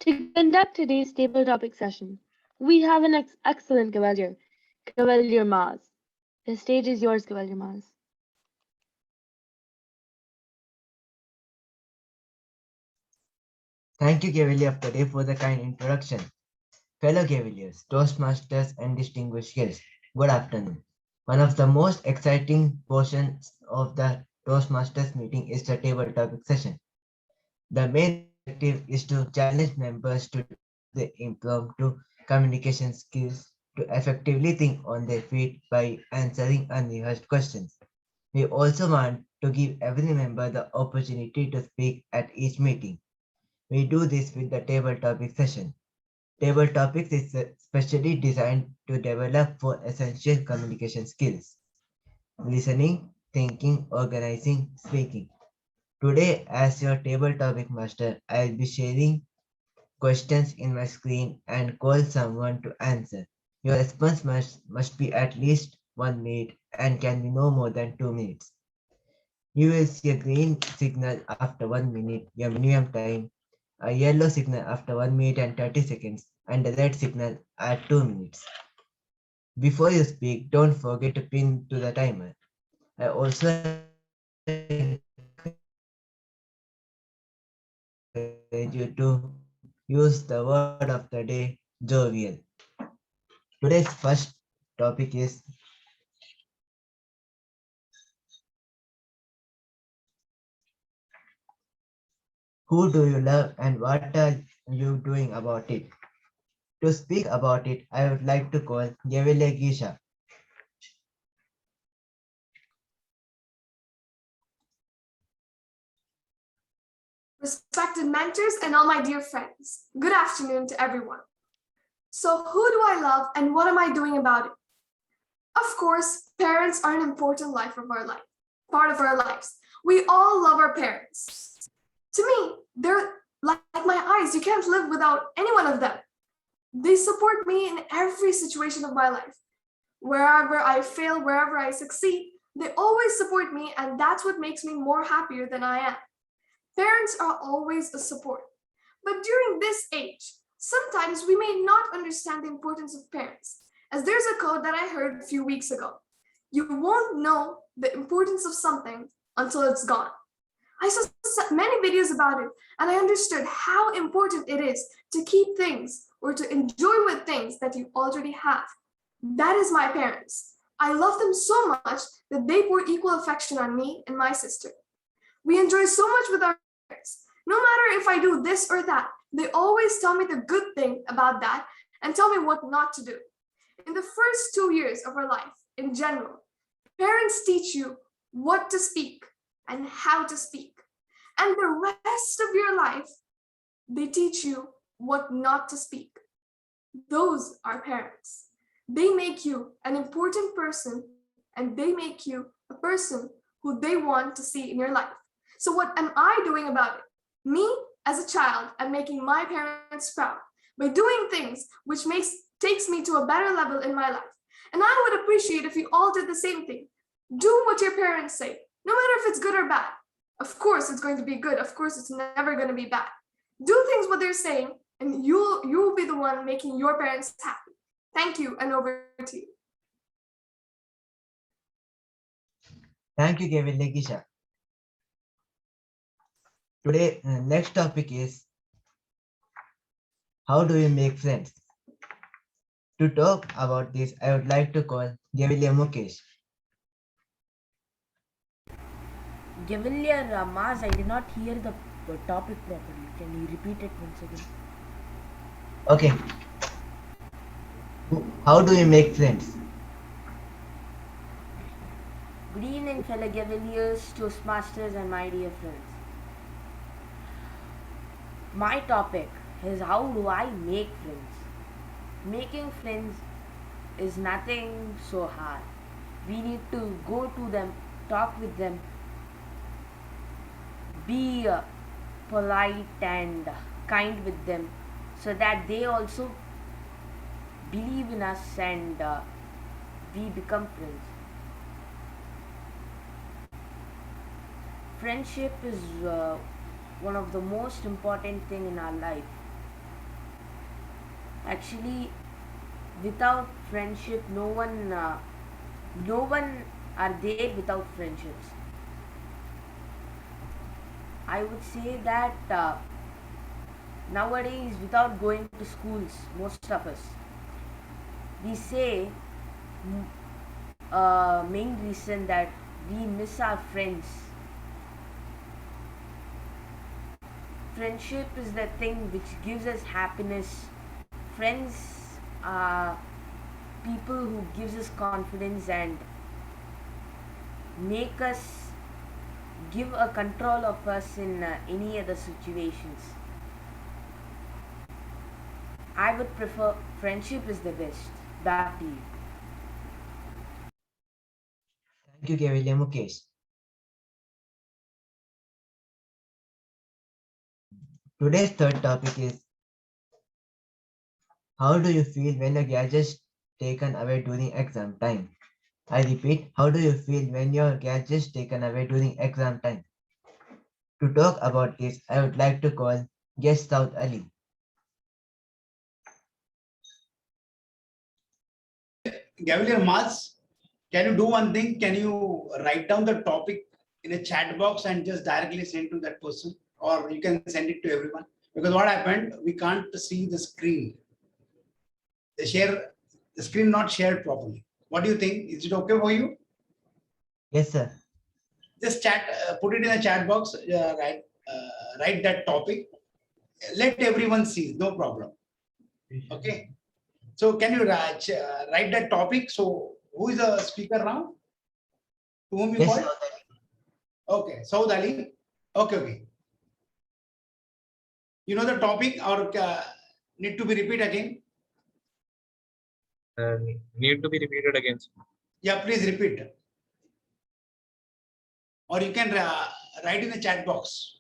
[SPEAKER 8] To conduct today's table topic session, we have an excellent Cavalier, Cavalier Maz. The stage is yours, Cavalier Maz.
[SPEAKER 17] Thank you, Cavalier of the Day, for the kind introduction. Fellow Cavaliers, Toastmasters, and distinguished guests, good afternoon. One of the most exciting portions of the Toastmasters meeting is the table topic session. The main objective is to challenge members to the impromptu communication skills to effectively think on their feet by answering unrehearsed questions. We also want to give every member the opportunity to speak at each meeting. We do this with the table topic session. Table topics is specially designed to develop 4 essential communication skills: listening, thinking, organizing, speaking. Today, as your table topic master, I will be sharing questions in my screen and call someone to answer. Your response must be at least 1 minute and can be no more than 2 minutes. You will see a green signal after 1 minute, your minimum time, a yellow signal after 1 minute and 30 seconds, and a red signal at 2 minutes. Before you speak, don't forget to pin to the timer. I also encourage you to use the word of the day, jovial. Today's first topic is who do you love and what are you doing about it? To speak about it, I would like to call Gavel Gisha.
[SPEAKER 9] Respected mentors and all my dear friends, good afternoon to everyone. So, who do I love and what am I doing about it? Of course, parents are an important part of our lives. We all love our parents. To me, they're like my eyes. You can't live without any one of them. They support me in every situation of my life. Wherever I fail, wherever I succeed, they always support me, and that's what makes me more happier than I am. Parents are always a support. But during this age, sometimes we may not understand the importance of parents, as there's a quote that I heard a few weeks ago. You won't know the importance of something until it's gone. I saw many videos about it, and I understood how important it is to keep things or to enjoy with things that you already have. That is my parents. I love them so much that they pour equal affection on me and my sister. We enjoy so much with our parents. No matter if I do this or that, they always tell me the good thing about that and tell me what not to do. In the first 2 years of our life, in general, parents teach you what to speak and how to speak. And the rest of your life, they teach you what not to speak. Those are parents. They make you an important person and they make you a person who they want to see in your life. So what am I doing about it? Me, as a child, am making my parents proud by doing things which takes me to a better level in my life. And I would appreciate if you all did the same thing. Do what your parents say, no matter if it's good or bad. Of course, it's going to be good. Of course, it's never going to be bad. Do things what they're saying, and you'll be the one making your parents happy. Thank you, and over to you.
[SPEAKER 17] Thank you, Gavel Gisha. Today, next topic is how do you make friends? To talk about this, I would like to call Gavel Mukesh.
[SPEAKER 1] Gavel Ramaz, I did not hear the topic properly. Can you repeat it once again?
[SPEAKER 17] Okay. How do you make friends?
[SPEAKER 1] Good evening, fellow Gaveliers, Toastmasters, and my dear friends. My topic is how do I make friends? Making friends is nothing so hard. We need to go to them, talk with them, be polite and kind with them so that they also believe in us and we become friends. Friendship is one of the most important thing in our life. Actually, without friendship, no one are there without friendships. I would say that nowadays, without going to schools, most of us, we say main reason that we miss our friends. Friendship is the thing which gives us happiness. Friends are people who gives us confidence and make us give a control of us in any other situations. I would prefer friendship is the best. Back to you.
[SPEAKER 17] Thank you, Gavel. Mukesh. Today's third topic is how do you feel when your gadget's taken away during exam time? I repeat, how do you feel when your gadget's taken away during exam time? To talk about this, I would like to call guest South Ali.
[SPEAKER 6] Gavalier Mars, can you do one thing? Can you write down the topic in a chat box and just directly send to that person? Or you can send it to everyone. Because what happened, we can't see the screen. The screen not shared properly. What do you think? Is it okay for you?
[SPEAKER 17] Yes, sir.
[SPEAKER 6] Just chat, put it in a chat box, write that topic. Let everyone see, no problem. Okay. So can you write that topic? So who is the speaker now? To whom you
[SPEAKER 17] Yes,
[SPEAKER 6] called? Okay, Saud Ali. Okay. You know the topic or need to be repeated again?
[SPEAKER 3] Need to be repeated again.
[SPEAKER 6] Yeah, please repeat. Or you can write in the chat box.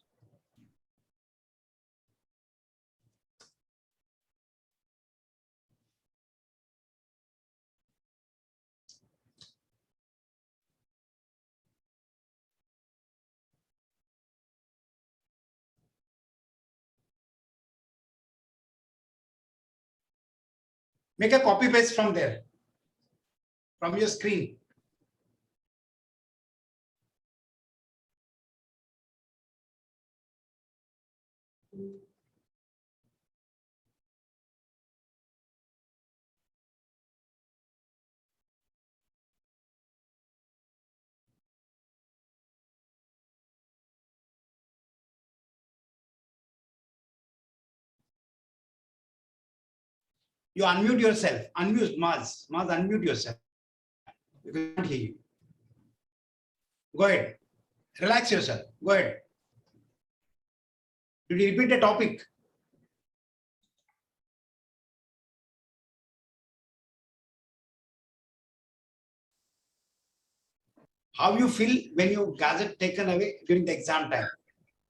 [SPEAKER 6] Make a copy paste from there, from your screen. You unmute yourself. Unmute, Maz. Maz, unmute yourself. We can't hear you. Go ahead. Relax yourself. Go ahead. Did you repeat the topic? How you feel when your gadget taken away during the exam time?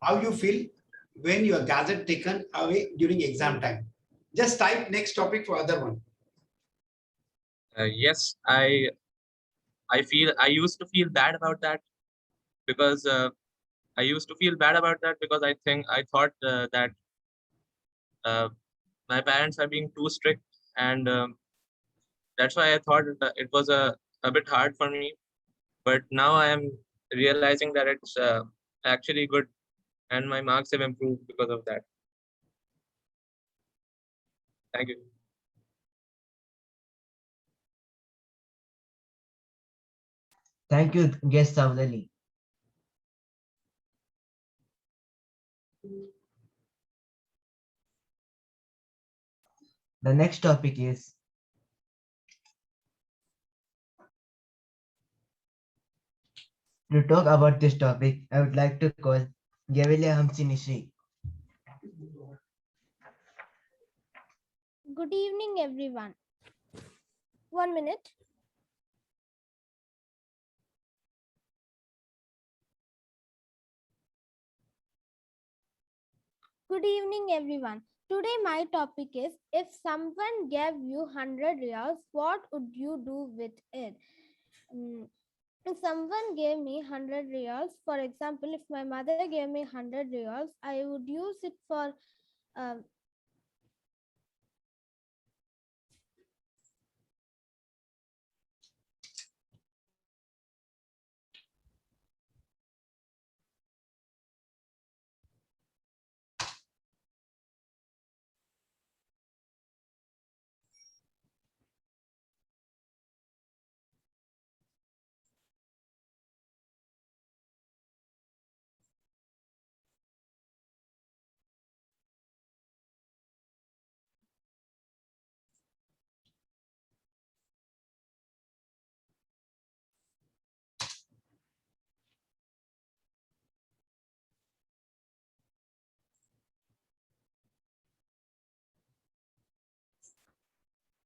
[SPEAKER 6] How you feel when your gadget taken away during exam time? Just type next topic for other one.
[SPEAKER 3] Yes, I used to feel bad about that because I used to feel bad about that because I thought that my parents are being too strict, and that's why I thought it was a bit hard for me. But now I am realizing that it's actually good, and my marks have improved because of that. Thank you.
[SPEAKER 17] Thank you, guest South Ali. The next topic is to talk about this topic, I would like to call Gavilia Hamsinishri.
[SPEAKER 18] Good evening, everyone. 1 minute. Good evening, everyone. Today, my topic is if someone gave you 100 riyals, what would you do with it? If someone gave me 100 riyals, for example, if my mother gave me 100 riyals, I would use it for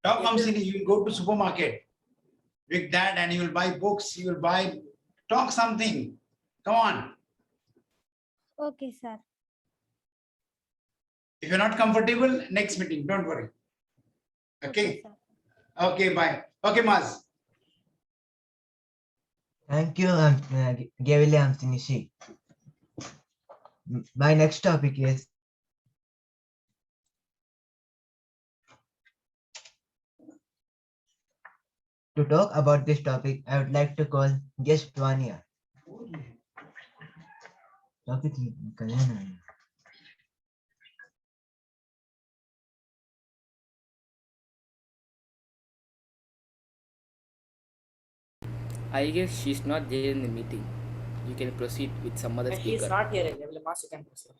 [SPEAKER 6] Talk Amsini, you will go to supermarket with that and you will buy books, you will buy, talk something. Come on.
[SPEAKER 18] Okay, sir.
[SPEAKER 6] If you're not comfortable, next meeting, don't worry. Okay? Okay, bye. Okay, Maz.
[SPEAKER 17] Thank you, Gavel Amsinishi. My next topic is to talk about this topic. I would like to call guest Vania. Topic
[SPEAKER 10] I guess she's not there in the meeting. You can proceed with some other speaker.
[SPEAKER 2] He's not here. Gavel Mas, you can proceed.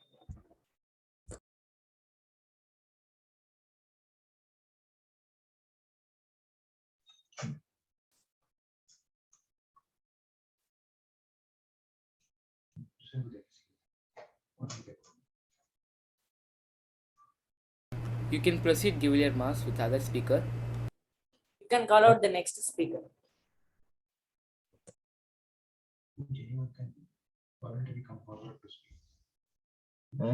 [SPEAKER 10] You can proceed, Gavelier Mas, with other speaker.
[SPEAKER 2] You can call out the next speaker.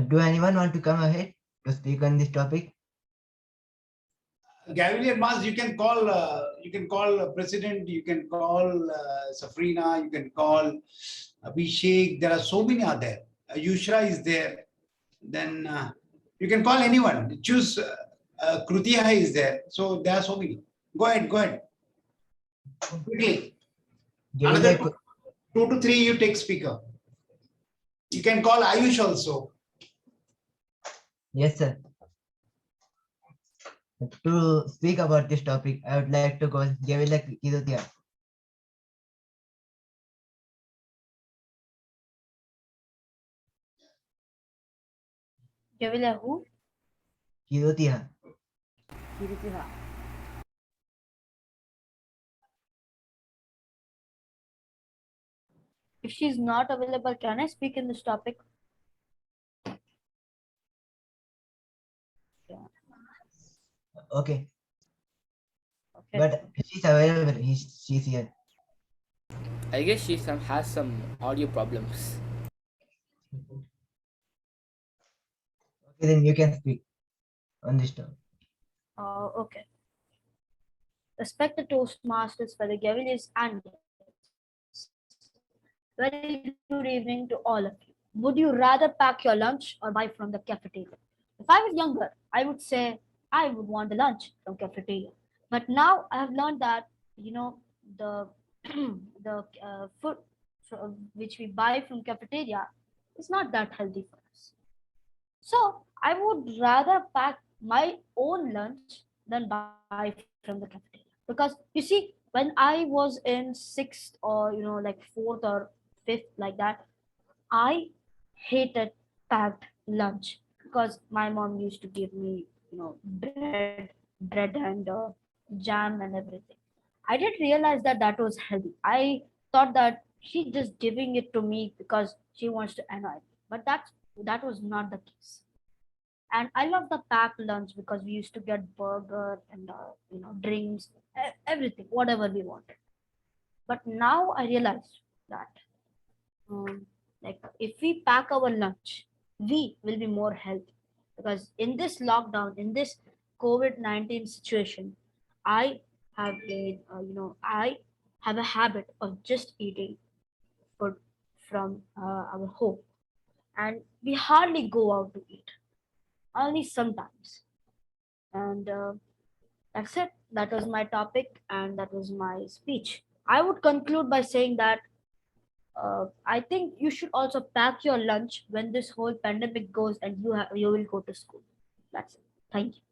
[SPEAKER 17] Do anyone want to come ahead to speak on this topic?
[SPEAKER 6] Gavelier Mas, you can call President, you can call Safrina, you can call Abhishek. There are so many are there. Yushra is there. Then you can call anyone. Choose Kiruthiha is there. So there are so many. Go ahead, go ahead. Quickly. Another 2 to 3 you take speaker. You can call Ayush also.
[SPEAKER 17] Yes, sir. To speak about this topic, I would like to call Gavel Kiruthiha.
[SPEAKER 16] Gavel who?
[SPEAKER 17] Kiruthiha.
[SPEAKER 16] Kiruthiha. If she is not available, can I speak in this topic?
[SPEAKER 17] Okay. But she's available. She's here.
[SPEAKER 10] I guess she has some audio problems.
[SPEAKER 17] Okay, then you can speak on this topic.
[SPEAKER 16] Okay. Respected Toastmasters for the Gaveliers and guests. Very good evening to all of you. Would you rather pack your lunch or buy from the cafeteria? If I was younger, I would say I would want the lunch from cafeteria. But now I have learned that the food which we buy from cafeteria is not that healthy for us. So I would rather pack my own lunch than buy from the cafeteria. Because you see, when I was in 6th or like 4th or 5th like that, I hated packed lunch because my mom used to give me bread and jam and everything. I didn't realize that that was healthy. I thought that she just giving it to me because she wants to annoy me, but that was not the case. And I love the packed lunch because we used to get burger and drinks, everything, whatever we wanted. But now I realized that like if we pack our lunch, we will be more healthy. Because in this lockdown, in this COVID-19 situation, I have been, I have a habit of just eating food from our home, and we hardly go out to eat, only sometimes. And that's it. That was my topic, and that was my speech. I would conclude by saying that I think you should also pack your lunch when this whole pandemic goes and you will go to school. That's it. Thank you.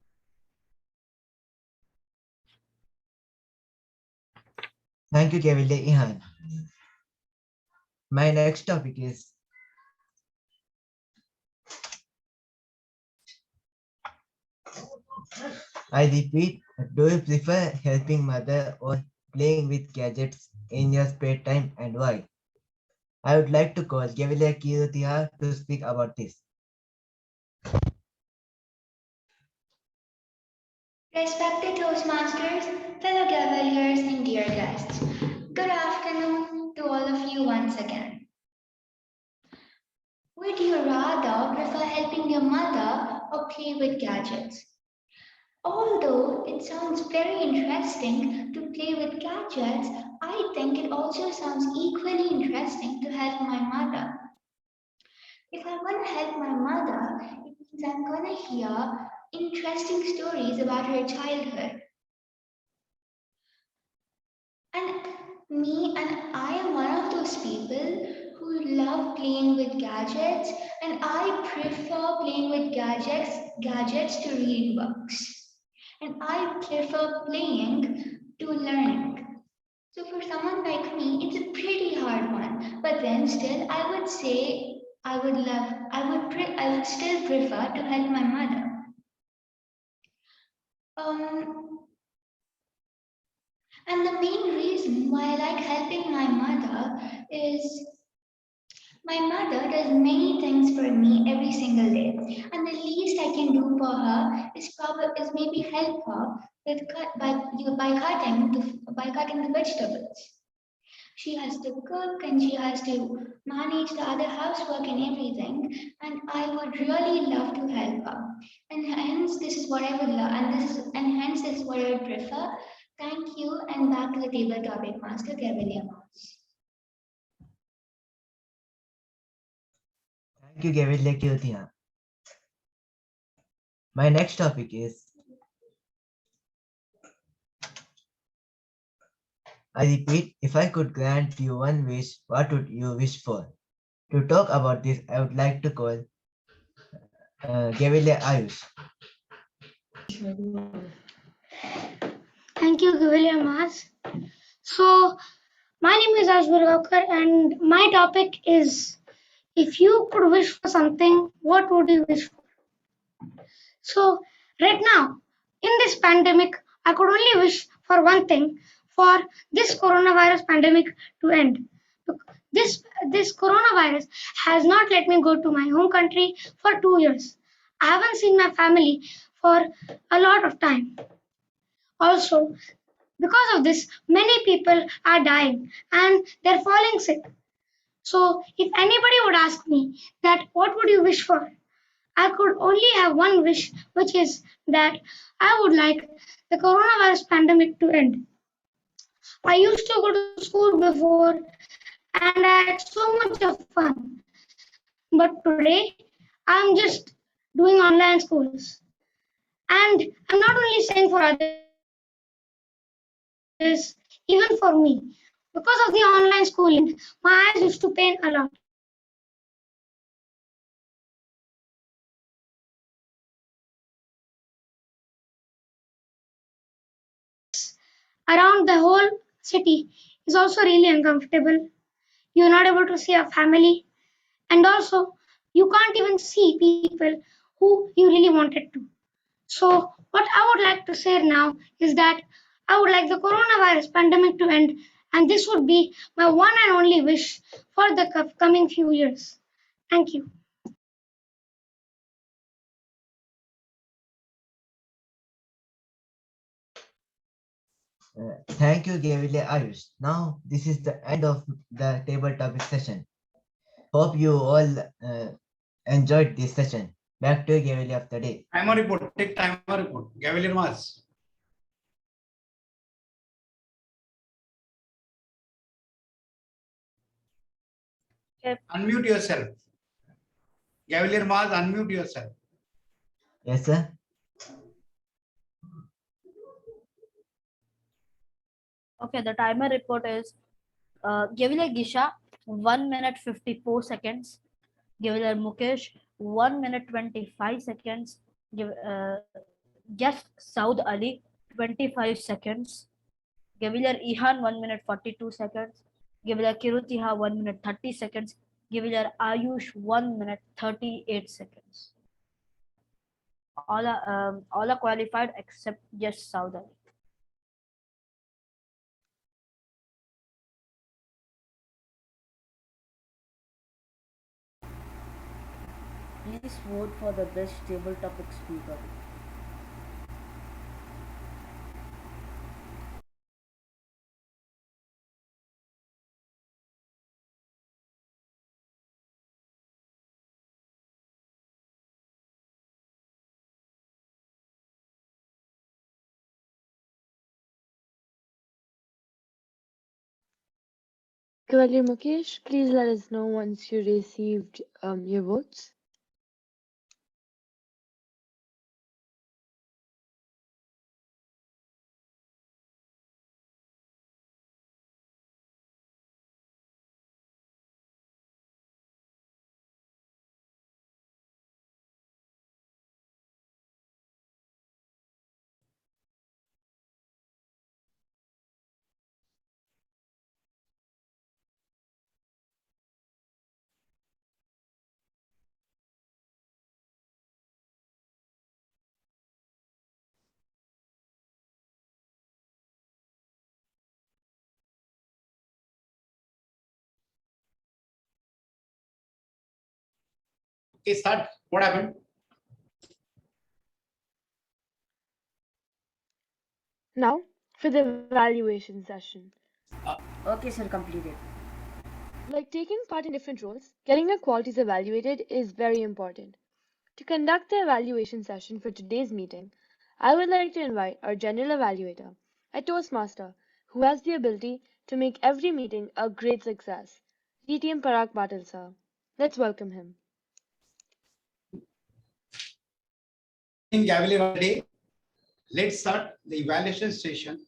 [SPEAKER 17] Thank you, Gavel Ehaan. My next topic is I repeat, do you prefer helping mother or playing with gadgets in your spare time, and why? I would like to call Gavel Kiruthiha to speak about this.
[SPEAKER 12] Respected Toastmasters, fellow Gaveliers, and dear guests, good afternoon to all of you once again. Would you rather prefer helping your mother or play with gadgets? Although it sounds very interesting to play with gadgets, I think it also sounds equally interesting to help my mother. If I'm going to help my mother, it means I'm going to hear interesting stories about her childhood. And I am one of those people who love playing with gadgets, and I prefer playing with gadgets to read books. And I prefer playing to learning. So for someone like me, it's a pretty hard one. But then still, I would say I would still prefer to help my mother. And the main reason why I like helping my mother is my mother does many things for me every single day, and the least I can do for her is maybe help her with by cutting the vegetables. She has to cook and she has to manage the other housework and everything, and I would really love to help her. And hence, this is what I would love, and hence this is what I would prefer. Thank you, and back to the table topic, Master Gavel.
[SPEAKER 17] Thank you, Gavel Kiruthiha. My next topic is, I repeat, if I could grant you one wish, what would you wish for? To talk about this, I would like to call Gavel Ayush.
[SPEAKER 13] Thank you, Gavel Mas. So, my name is Ashraff and my topic is, if you could wish for something, what would you wish for? So, right now, in this pandemic, I could only wish for one thing, for this coronavirus pandemic to end. Look, this coronavirus has not let me go to my home country for 2 years. I haven't seen my family for a lot of time. Also, because of this, many people are dying and they're falling sick. So, if anybody would ask me that what would you wish for, I could only have one wish, which is that I would like the coronavirus pandemic to end. I used to go to school before and I had so much of fun. But today, I'm just doing online schools. And I'm not only saying for others, even for me. Because of the online schooling, my eyes used to pain a lot. Around the whole city is also really uncomfortable. You're not able to see your family, and also you can't even see people who you really wanted to. So, what I would like to say now is that I would like the coronavirus pandemic to end, and this would be my one and only wish for the coming few years. Thank you.
[SPEAKER 17] Thank you, Gavel Ayush. Now, this is the end of the table topic session. Hope you all enjoyed this session. Back to Gavel of the day.
[SPEAKER 6] Timer report. Take timer report. Gavel Mas. Unmute yourself. Gavel Mas, unmute yourself.
[SPEAKER 17] Yes, sir.
[SPEAKER 16] Okay, the timer report is Gavel Gisha 1 minute 54 seconds. Gavel Mukesh 1 minute 25 seconds. Guest Saud Ali 25 seconds. Gavel Ehaan 1 minute 42 seconds. Gavel Kiruthiha 1 minute 30 seconds. Gavel Ayush 1 minute 38 seconds. All are qualified except just Saud Ali.
[SPEAKER 1] Please vote for the best table topic speaker.
[SPEAKER 8] Cavalier Mukesh, please let us know once you received your votes.
[SPEAKER 6] Okay, start. What happened?
[SPEAKER 8] Now for the evaluation session.
[SPEAKER 1] Okay, sir, completed.
[SPEAKER 8] Like taking part in different roles, getting your qualities evaluated is very important. To conduct the evaluation session for today's meeting, I would like to invite our general evaluator, a Toastmaster, who has the ability to make every meeting a great success. DTM Parag Patil sir. Let's welcome him.
[SPEAKER 6] In Gavel of the day, let's start the evaluation session,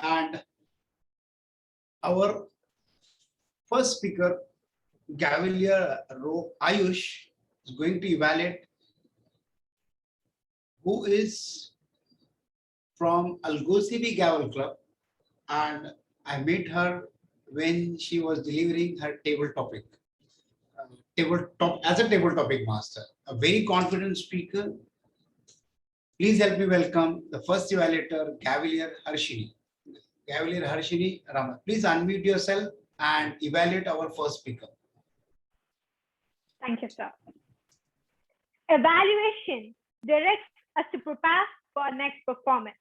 [SPEAKER 6] and our first speaker, Gavelier Ayush, is going to evaluate, who is from Algosibi Gavel Club, and I met her when she was delivering her table topic. As a table topic master, a very confident speaker. Please help me welcome the first evaluator, Gavelier Harshini. Gavelier Harshini Rama. Please unmute yourself and evaluate our first speaker.
[SPEAKER 4] Thank you, sir. Evaluation directs us to prepare for our next performance.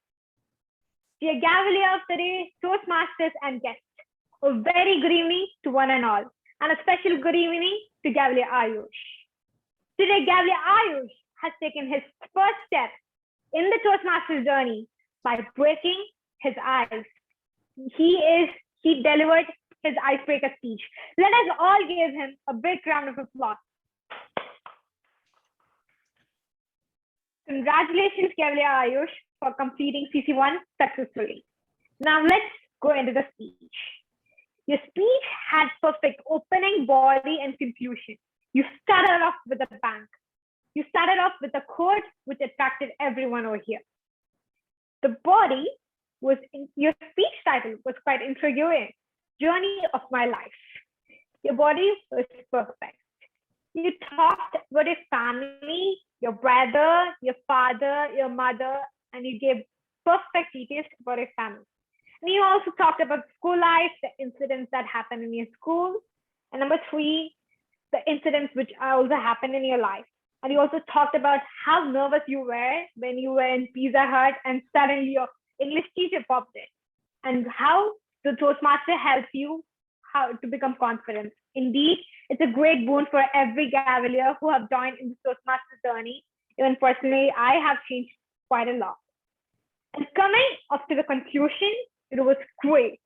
[SPEAKER 4] Dear Gavelier of the day, Toastmasters and guests, a very good evening to one and all, and a special good evening to Gavelier Ayush. Today, Gavelier Ayush has taken his first step in the Toastmasters journey by breaking his ice. He delivered his icebreaker speech. Let us all give him a big round of applause. Congratulations, Gavelier Ayush, for completing CC1 successfully. Now let's go into the speech. Your speech had perfect opening, body, and conclusion. You started off with a bang. You started off with a quote which attracted everyone over here. The body was your speech title was quite intriguing. Journey of my life. Your body was perfect. You talked about your family, your brother, your father, your mother, and you gave perfect details about your family. And you also talked about school life, the incidents that happened in your school. And number 3, the incidents which also happened in your life. And you also talked about how nervous you were when you were in Pizza Hut and suddenly your English teacher popped in, and how the Toastmaster helps you how to become confident. Indeed, it's a great boon for every Gavelier who have joined in the Toastmaster journey. Even personally, I have changed quite a lot. And coming up to the conclusion, it was great.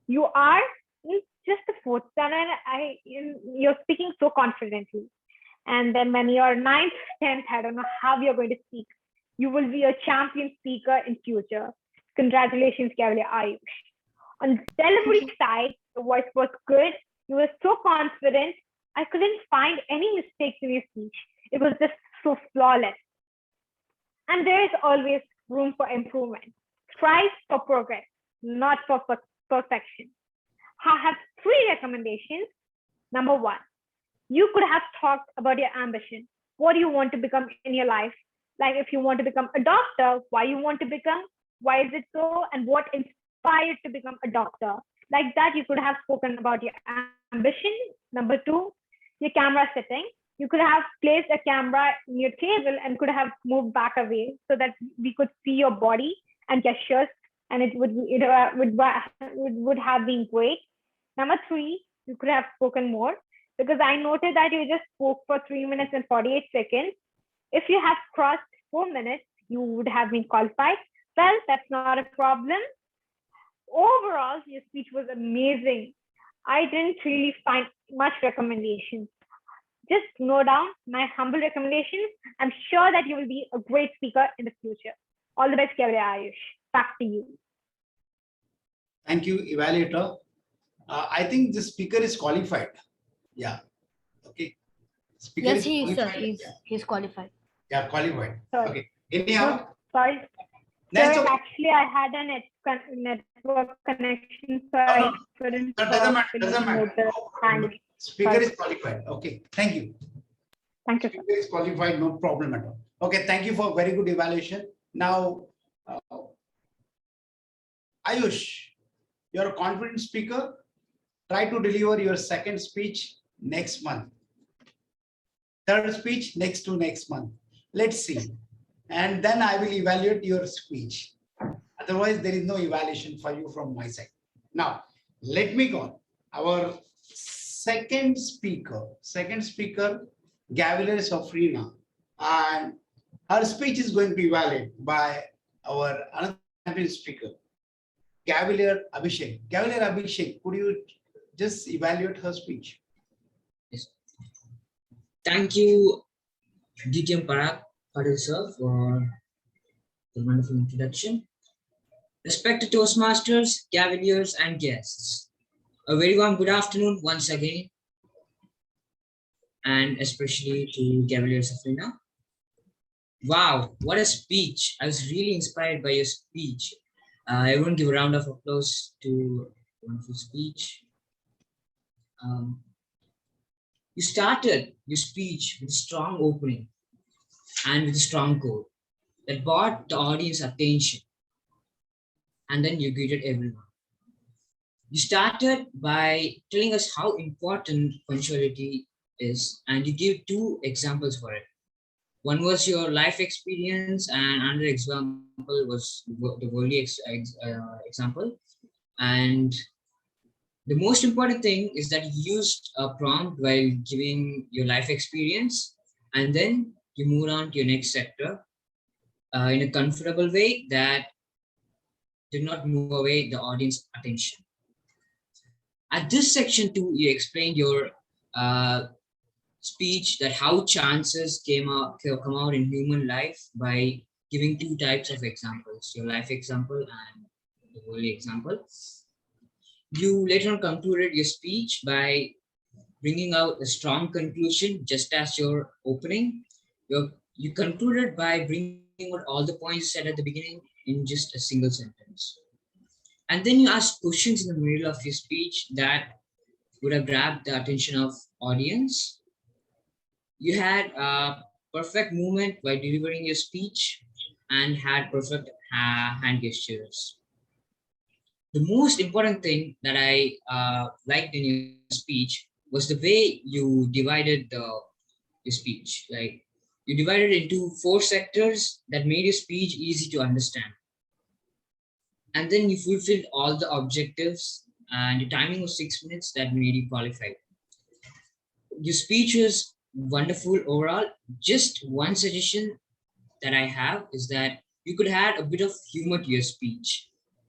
[SPEAKER 4] You are just the 4th standard. You're speaking so confidently. And then when you're 9th, 10th, I don't know how you're going to speak. You will be a champion speaker in future. Congratulations, Gavelier Ayush. On the delivery side, the voice was good. You were so confident. I couldn't find any mistakes in your speech. It was just so flawless. And there is always room for improvement. Strive for progress, not for perfection. I have 3 recommendations. Number 1, you could have talked about your ambition. What do you want to become in your life? Like if you want to become a doctor, why you want to become, why is it so, and what inspired to become a doctor? Like that, you could have spoken about your ambition. Number 2, your camera setting. You could have placed a camera in your table and could have moved back away so that we could see your body and gestures, and it would have been great. Number 3, you could have spoken more, because I noted that you just spoke for 3 minutes and 48 seconds. If you have crossed 4 minutes, you would have been qualified. Well, that's not a problem. Overall, your speech was amazing. I didn't really find much recommendations. Just note down my humble recommendations. I'm sure that you will be a great speaker in the future. All the best, Gavel Ayush. Back to you.
[SPEAKER 6] Thank you, evaluator. I think the speaker is qualified. Yeah. Okay. Speaker
[SPEAKER 16] Yes,
[SPEAKER 6] is
[SPEAKER 16] he is, sir.
[SPEAKER 6] qualified.
[SPEAKER 16] He's qualified.
[SPEAKER 6] Yeah, qualified.
[SPEAKER 4] Sorry.
[SPEAKER 6] Okay. Anyhow,
[SPEAKER 4] No, sorry.
[SPEAKER 6] That's
[SPEAKER 4] Sir,
[SPEAKER 6] okay.
[SPEAKER 4] actually, I had a network connection, so I couldn't
[SPEAKER 6] That doesn't matter. Doesn't matter.
[SPEAKER 4] note the hand.
[SPEAKER 6] Speaker
[SPEAKER 4] Sorry.
[SPEAKER 6] is qualified. Okay. Thank you.
[SPEAKER 4] Thank you, sir.
[SPEAKER 6] Speaker is qualified. No problem at all. Okay. Thank you for very good evaluation. Now, Ayush, you're a confident speaker. Try to deliver your second speech next month. Third speech next to next month. Let's see. And then I will evaluate your speech. Otherwise, there is no evaluation for you from my side. Now, let me go on. Our second speaker, Gavel Sofrina, and her speech is going to be evaluated by our another champion speaker, Gavel Abhishek. Gavel Abhishek, could you just evaluate her speech?
[SPEAKER 14] Yes. Thank you, Adithiyan Patel sir, for the wonderful introduction. Respected Toastmasters, Cavaliers, and guests, a very warm good afternoon once again, and especially to Cavalier Safrina. Wow, what a speech! I was really inspired by your speech. Everyone give a round of applause to a wonderful speech. You started your speech with a strong opening and with a strong quote that brought the audience attention, and then you greeted everyone. You started by telling us how important punctuality is, and you gave two examples for it. One was your life experience, and another example was the worldly example. And the most important thing is that you used a prompt while giving your life experience, and then you move on to your next sector in a comfortable way that did not move away the audience attention. At this section 2, you explained your speech that how chances come out in human life by giving two types of examples, your life example and the worldly example. You later on concluded your speech by bringing out a strong conclusion, just as your opening. You concluded by bringing out all the points you said at the beginning in just a single sentence. And then you asked questions in the middle of your speech that would have grabbed the attention of audience. You had a perfect movement while delivering your speech and had perfect hand gestures. The most important thing that I liked in your speech was the way you divided your speech. Like, you divided it into 4 sectors that made your speech easy to understand. And then you fulfilled all the objectives, and your timing was 6 minutes that made you qualified. Your speech was wonderful overall. Just one suggestion that I have is that you could add a bit of humor to your speech.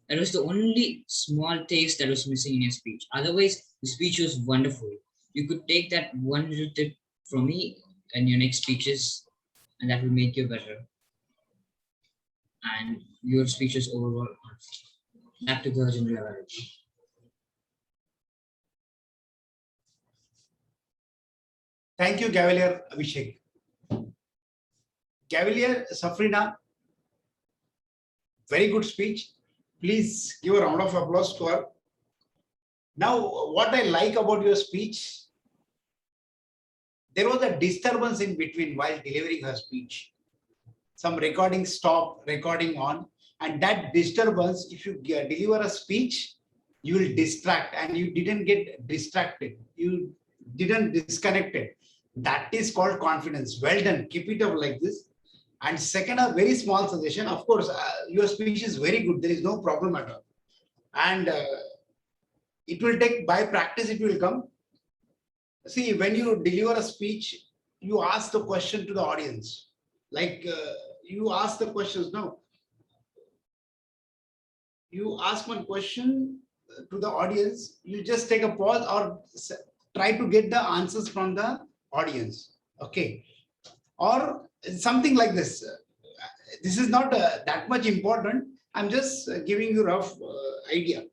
[SPEAKER 14] That was the only small taste that was missing in your speech. Otherwise, the speech was wonderful. You could take that one little tip from me in your next speeches, and that will make you better. And your speech is overall. Back to the general evaluation.
[SPEAKER 6] Thank you, Cavalier Abhishek. Cavalier Safrina, very good speech. Please give a round of applause to her. Now, what I like about your speech, there was a disturbance in between while delivering her speech. Some recording stopped, recording on, and that disturbance, if you deliver a speech, you will distract, and you didn't get distracted. You didn't disconnect it. That is called confidence. Well done. Keep it up like this. And second, a very small suggestion. Of course, your speech is very good. There is no problem at all. And it will take, by practice, it will come. See, when you deliver a speech, you ask the question to the audience. Like you ask the questions. No. You ask one question, to the audience, you just take a pause or try to get the answers from the audience. Okay. Or something like this. This is not that much important. I'm just giving you rough idea.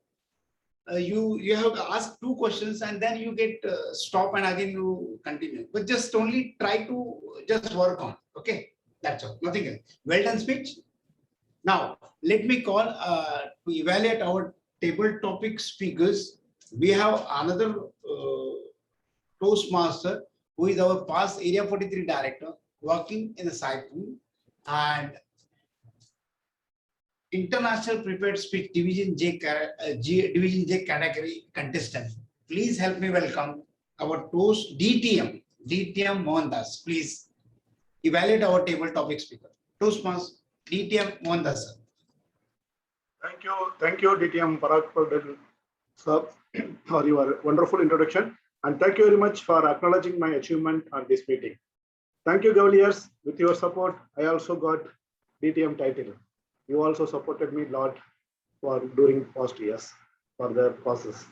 [SPEAKER 6] You have to ask two questions and then you get stop and again you continue. But just only try to just work on. Okay, that's all. Nothing else. Well done speech. Now let me call to evaluate our table topic speakers. We have another Toastmaster who is our past Area 43 director working in the Saipu and International Prepared Speech Division Division J category contestant. Please help me welcome our Toast DTM Mohandas. Please evaluate our table topic speaker. Toastmaster DTM Mohandas, sir.
[SPEAKER 19] Thank you, DTM Parag sir, for your wonderful introduction. And thank you very much for acknowledging my achievement on this meeting. Thank you, Gaveliers. With your support, I also got DTM title. You also supported me a lot for during past years for the process.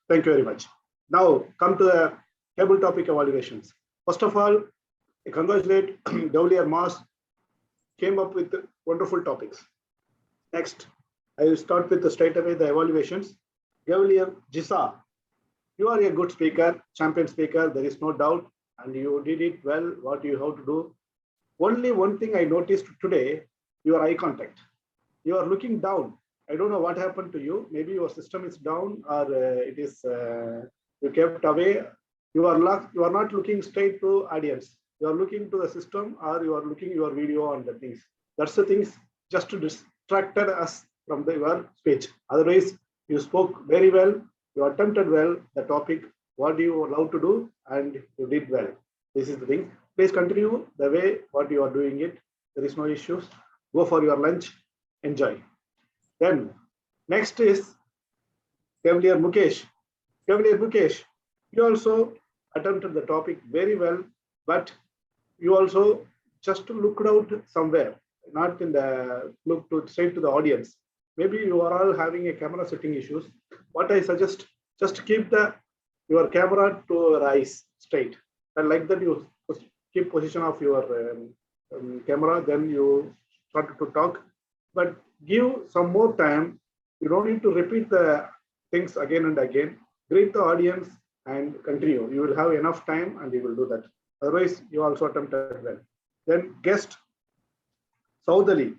[SPEAKER 19] Thank you very much. Now, come to the table topic evaluations. First of all, I congratulate Gavelier Mas came up with wonderful topics. Next, I will start with straight away the evaluations. Gavelier Jisa, you are a good speaker, champion speaker, there is no doubt, and you did it well, what you have to do. Only one thing I noticed today, your eye contact. You are looking down. I don't know what happened to you. Maybe your system is down or it is you kept away. You are not looking straight to audience. You are looking to the system or you are looking your video on the things. That's the things just to distracted us from your speech. Otherwise, you spoke very well. You attempted well the topic, what you allowed to do, and you did well. This is the thing. Please continue the way what you are doing it. There is no issues. Go for your lunch. Enjoy. Then next is Cavalier Mukesh. Cavalier Mukesh, you also attempted the topic very well, but you also just looked out somewhere, not in the look to straight to the audience. Maybe you are all having a camera setting issues. What I suggest, just keep your camera to your eyes straight, and like that you keep position of your camera. Then you start to talk. But give some more time. You don't need to repeat the things again and again. Greet the audience and continue. You will have enough time and you will do that. Otherwise, you also attempted well. Then guest Saudali.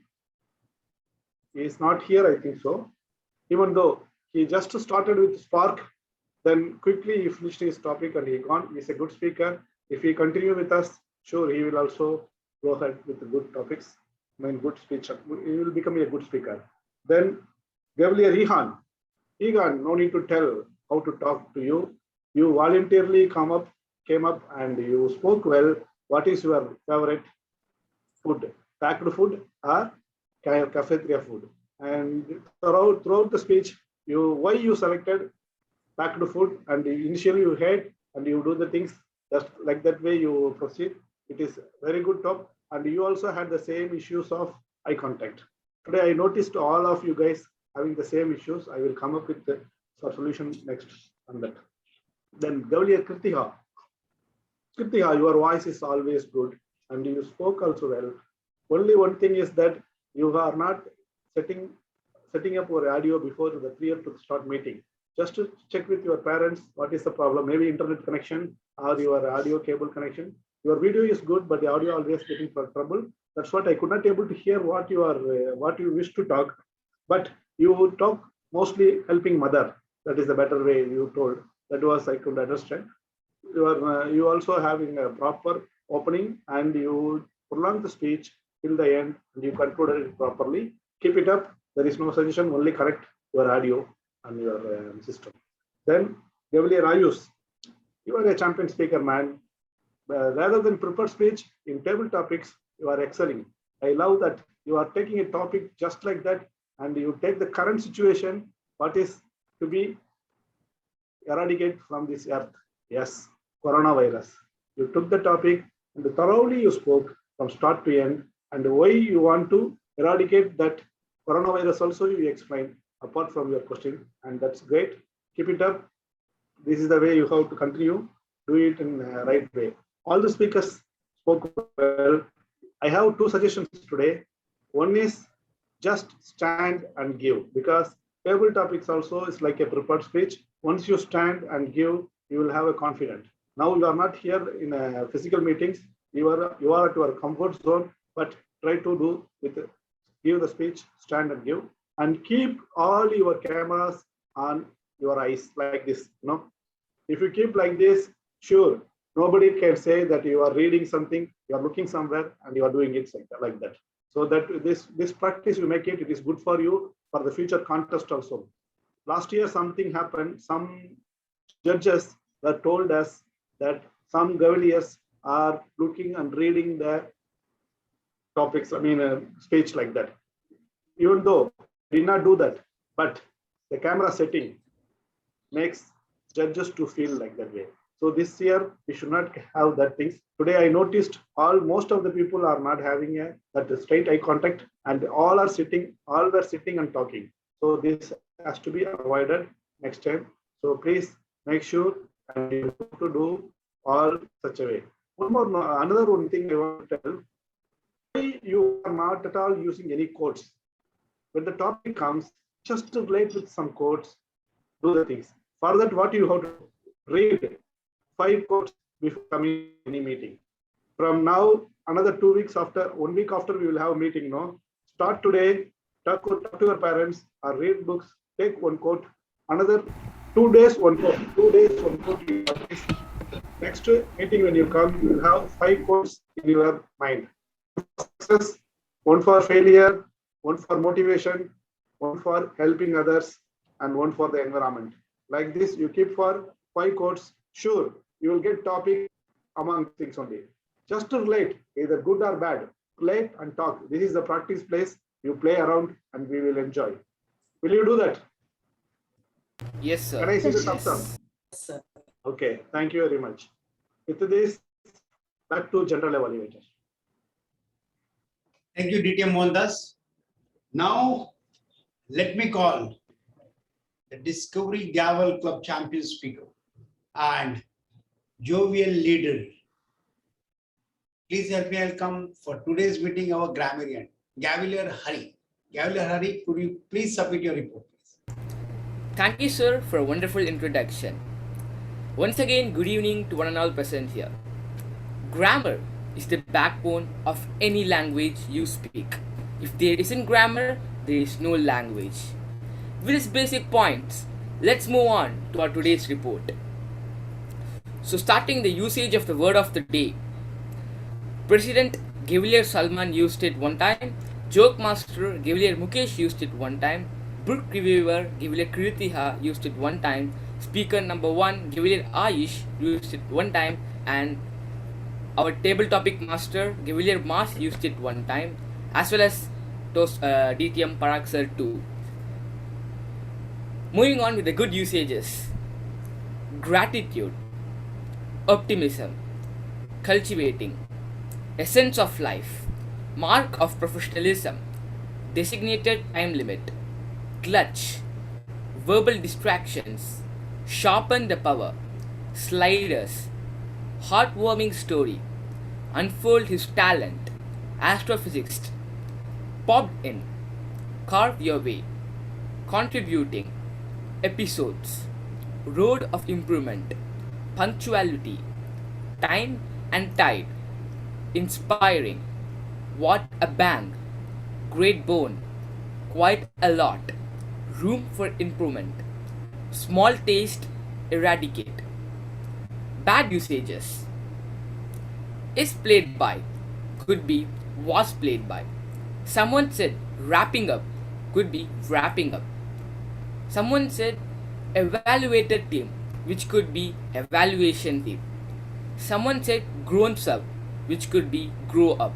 [SPEAKER 19] He is not here, I think so. Even though he just started with Spark, then quickly he finished his topic and he gone. He's a good speaker. If he continue with us, sure, he will also go ahead with the good topics. Good speech, he will become a good speaker. Then Gavelier Ehaan. Ehaan, no need to tell how to talk to you. You voluntarily came up and you spoke well. What is your favorite food? Packed food or cafeteria food? And throughout the speech, why you selected packed food, and initially you had and you do the things just like that way you proceed. It is very good top. And you also had the same issues of eye contact. Today, I noticed all of you guys having the same issues. I will come up with the solution next on that. Then Gavelier Kiruthiha. Kiruthiha, your voice is always good and you spoke also well. Only one thing is that you are not setting up your audio before the prior to start meeting. Just to check with your parents what is the problem. Maybe internet connection or your audio cable connection. Your video is good, but the audio always getting for trouble. That's what I could not able to hear what you wish to talk. But you talk mostly helping mother. That is the better way you told. That was I could understand. You also having a proper opening and you prolong the speech till the end and you concluded it properly. Keep it up. There is no suggestion. Only correct your audio and your system. Then Gavelier Ayush, you are a champion speaker, man. Rather than prepared speech in table topics, you are excelling. I love that you are taking a topic just like that and you take the current situation, what is to be eradicated from this earth. Yes, coronavirus. You took the topic and thoroughly you spoke from start to end, and why you want to eradicate that coronavirus also you explained. apart from your question, and that's great. Keep it up. This is the way you have to continue. Do it in the right way. All the speakers spoke well. I have two suggestions today. One is just stand and give, because table topics also is like a prepared speech. Once you stand and give, you will have a confidence. Now you are not here in physical meetings. You are at your comfort zone, but try to do with give the speech, stand and give, and keep all your cameras on your eyes like this. If you keep like this, sure, nobody can say that you are reading something, you are looking somewhere, and you are doing it like that. So that this practice you make it is good for you for the future contest also. Last year something happened. Some judges were told us that some Gaveliers are looking and reading the topics, speech like that. Even though we did not do that, but the camera setting makes judges to feel like that way. So this year we should not have that things. Today I noticed most of the people are not having that straight eye contact, and all were sitting and talking. So this has to be avoided next time. So please make sure and you have to do all such a way. Another one thing I want to tell, you are not at all using any quotes. When the topic comes, just relate with some quotes, do the things. For that, what you have to read 5 quotes before coming to any meeting. From now, another 2 weeks after, 1 week after, we will have a meeting. Start today, talk to your parents or read books, take 1 quote. Another 2 days, 1 quote. 2 days, 1 quote. Next meeting when you come, you will have 5 quotes in your mind. Success, 1 for failure, 1 for motivation, 1 for helping others, and 1 for the environment. Like this, you keep for 5 quotes. Sure, you will get topic among things only. Just to relate, either good or bad, play and talk. This is the practice place. You play around and we will enjoy. Will you do that?
[SPEAKER 10] Yes, sir.
[SPEAKER 19] Can I see the
[SPEAKER 10] Yes.
[SPEAKER 19] thumbs up?
[SPEAKER 2] Yes, sir.
[SPEAKER 19] Okay, thank you very much. With this, back to general evaluator.
[SPEAKER 6] Thank you, DTM Mohandas. Now, let me call the Discovery Gavel Club champion speaker and jovial leader. Please help me welcome for today's meeting our grammarian, Gavelier Hari. Gavelier Hari, could you please submit your report, please?
[SPEAKER 10] Thank you, sir, for a wonderful introduction. Once again, good evening to one and all present here. Grammar is the backbone of any language you speak. If there isn't grammar, there is no language. With these basic points, let's move on to our today's report. So, starting the usage of the word of the day. President Gavel Salman used it one time. Joke master Gavel Mukesh used it one time. Book reviewer Gavel Kiruthiha used it one time. Speaker number 1 Gavel Aish used it one time, and our table topic master Gavel Mas used it one time, as well as DTM Parag sir too. Moving on with the good usages. Gratitude, optimism, cultivating, essence of life, mark of professionalism, designated time limit, clutch, verbal distractions, sharpen the power, sliders, heartwarming story, unfold his talent, astrophysicist, popped in, carve your way, contributing, episodes, road of improvement, punctuality, time and tide, inspiring, what a bang, great bone, quite a lot, room for improvement, small taste, eradicate. Bad usages. Is played by, could be was played by. Someone said wrapping up, could be wrapping up. Someone said evaluated team, which could be evaluation team. Someone said grown up, which could be grow up.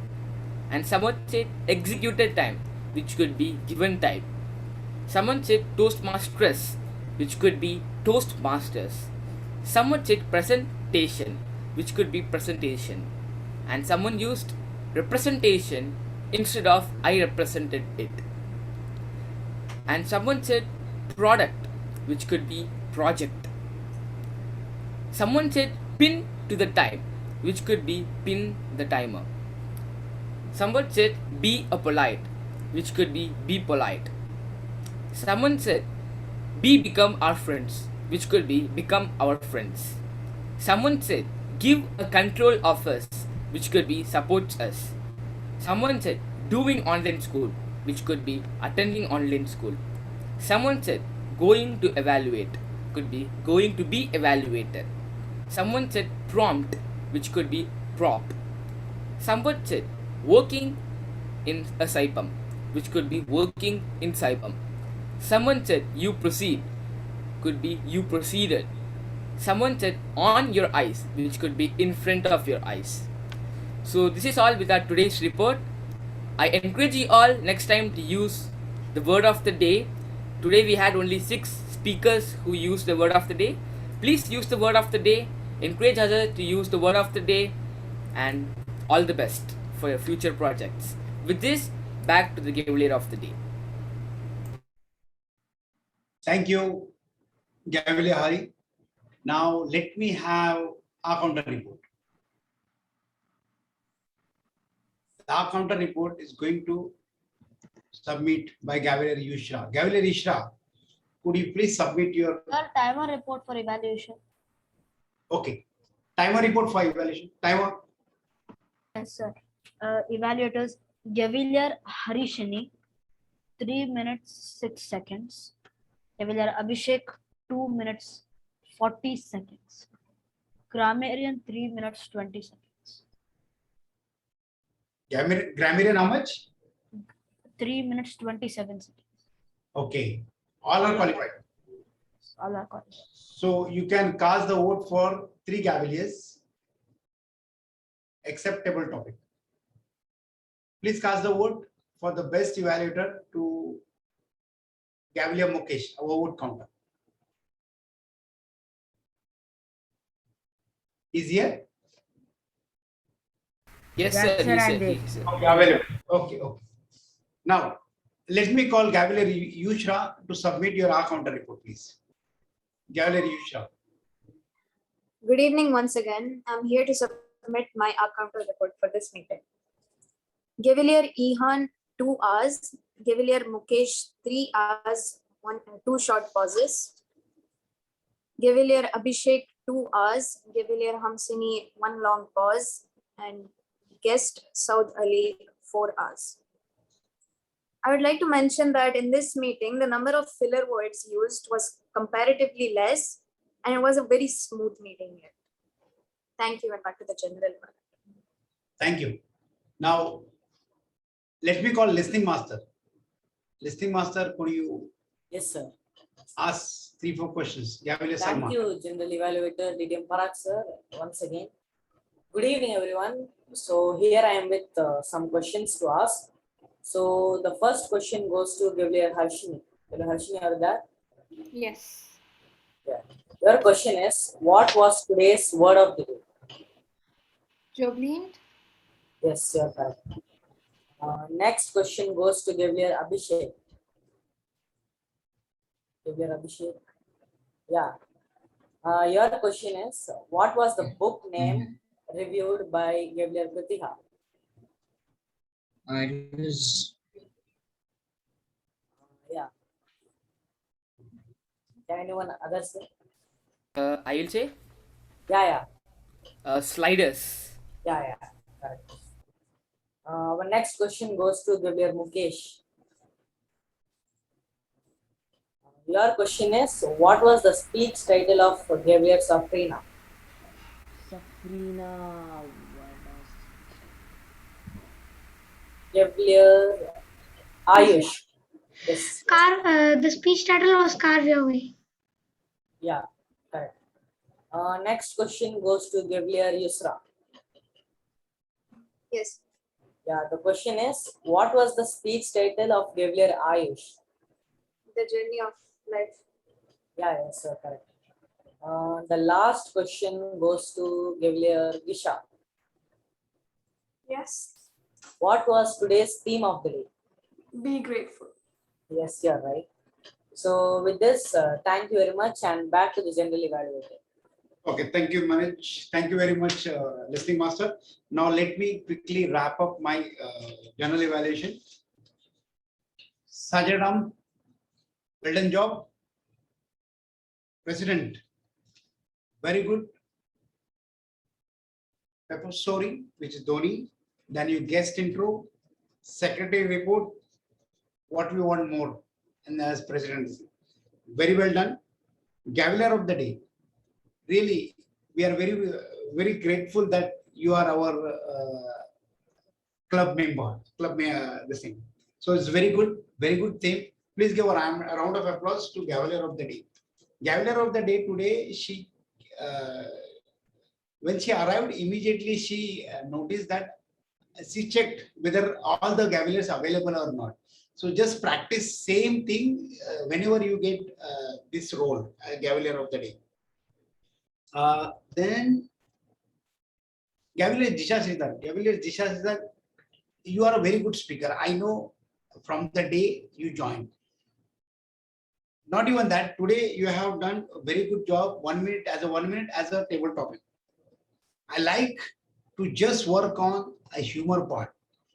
[SPEAKER 10] And someone said executed time, which could be given time. Someone said toastmasters, which could be toastmasters. Someone said presentation, which could be presentation. And someone used representation instead of I represented it. And someone said product, which could be project. Someone said pin to the time, which could be pin the timer. Someone said be a polite, which could be polite. Someone said be become our friends, which could be become our friends. Someone said give a control of us, which could be supports us. Someone said doing online school, which could be attending online school. Someone said going to evaluate, could be going to be evaluated. Someone said prompt, which could be prop. Someone said working in a SIPM, which could be working in SIPM. Someone said you proceed, could be you proceeded. Someone said on your eyes, which could be in front of your eyes. So this is all with our today's report. I encourage you all next time to use the word of the day. Today we had only 6 speakers who used the word of the day. Please use the word of the day. Encourage others to use the word of the day, and all the best for your future projects. With this, back to the Gavel of the day.
[SPEAKER 6] Thank you, Gavel Hari. Now let me have our counter report. The counter report is going to submit by Gavel Yushra. Gavel Yushra, could you please submit your
[SPEAKER 16] Timer report for evaluation.
[SPEAKER 6] okay timer report for evaluation? Timer.
[SPEAKER 16] Yes, sir. Evaluators Gavilar Harishini, 3 minutes 6 seconds. Gavilar Abhishek, 2 minutes 40 seconds. Grammarian, 3 minutes 20 seconds.
[SPEAKER 6] Grammarian, how much?
[SPEAKER 16] 3 minutes 27 seconds.
[SPEAKER 6] Okay. All are qualified.
[SPEAKER 16] All are qualified.
[SPEAKER 6] So you can cast the vote for 3 Gaveliers. Acceptable topic. Please cast the vote for the best evaluator to Gavelier Mukesh, our vote counter. Is here?
[SPEAKER 10] Yes, sir. He said.
[SPEAKER 6] Gavelier. Okay, okay. Now, let me call Gavelier Yushra to submit your R counter report, please. Gavelier Yushra.
[SPEAKER 11] Good evening once again. I'm here to submit my counter report for this meeting. Gavelier Ehaan, 2 hours. Gavelier Mukesh, 3 hours, 2 short pauses. Gavelier Abhishek, 2 hours. Gavelier Hamsini, 1 long pause. And guest Saud Ali, 4 hours. I would like to mention that in this meeting, the number of filler words used was comparatively less, and it was a very smooth meeting here. Thank you, and back to the general part.
[SPEAKER 6] Thank you. Now, let me call listening master. Listening master, could you
[SPEAKER 2] Yes, sir.
[SPEAKER 6] ask 3-4 questions? Gavelier
[SPEAKER 2] Thank
[SPEAKER 6] Salman.
[SPEAKER 2] you, General Evaluator DDM Parak, sir, once again. Good evening, everyone. So here I am with some questions to ask. So the first question goes to Gavelier Harshini. Gavelier Harshini, are you there?
[SPEAKER 20] Yes.
[SPEAKER 2] Yeah. Your question is, what was today's word of the day?
[SPEAKER 20] Jubilant.
[SPEAKER 2] Yes, you're correct. Next question goes to Gavelier Abhishek. Gavelier Abhishek. Yeah. Your question is, what was the book name reviewed by Gavelier Kiruthiha?
[SPEAKER 14] It was
[SPEAKER 2] Yeah. Can anyone others say?
[SPEAKER 10] I will say.
[SPEAKER 2] Yeah.
[SPEAKER 10] Sliders.
[SPEAKER 2] Yeah. Correct. Our next question goes to Gavelier Mukesh. Your question is, what was the speech title of Gavelier Safrina?
[SPEAKER 1] Safrina.
[SPEAKER 2] Gavelier Ayush. Yes.
[SPEAKER 13] The speech title was Carve Your Way.
[SPEAKER 2] Yeah, correct. Next question goes to Gavelier Yusra.
[SPEAKER 11] Yes.
[SPEAKER 2] Yeah, the question is, what was the speech title of Gavelier Ayush?
[SPEAKER 11] The journey of life.
[SPEAKER 2] Yeah, yes, sir, correct. The last question goes to Gavelier Gisha.
[SPEAKER 9] Yes.
[SPEAKER 2] What was today's theme of the day?
[SPEAKER 9] Be grateful.
[SPEAKER 2] Yes, you're right. So with this, thank you very much and back to the general evaluator.
[SPEAKER 6] Okay, thank you, Manoj. Thank you very much, listening master. Now let me quickly wrap up my general evaluation. Sajaram, well done job. President, very good. Pepper story, which is Dhoni. Then you guest intro, secretary report, what we want more, and as president, very well done. Gaveler of the day. Really, we are very grateful that you are our club member, this thing. So it's very good thing. Please give a round of applause to Gaveler of the day. Gaveler of the day today, she when she arrived, immediately she noticed that she checked whether all the Gaveliers available or not. So just practice same thing whenever you get this role, Gavelier of the day. Then Gavelier Disha Sridhar. Gavelier Disha Sridhar, you are a very good speaker. I know from the day you joined. Not even that, today you have done a very good job, 1 minute as a table topic. I like to just work on a humor part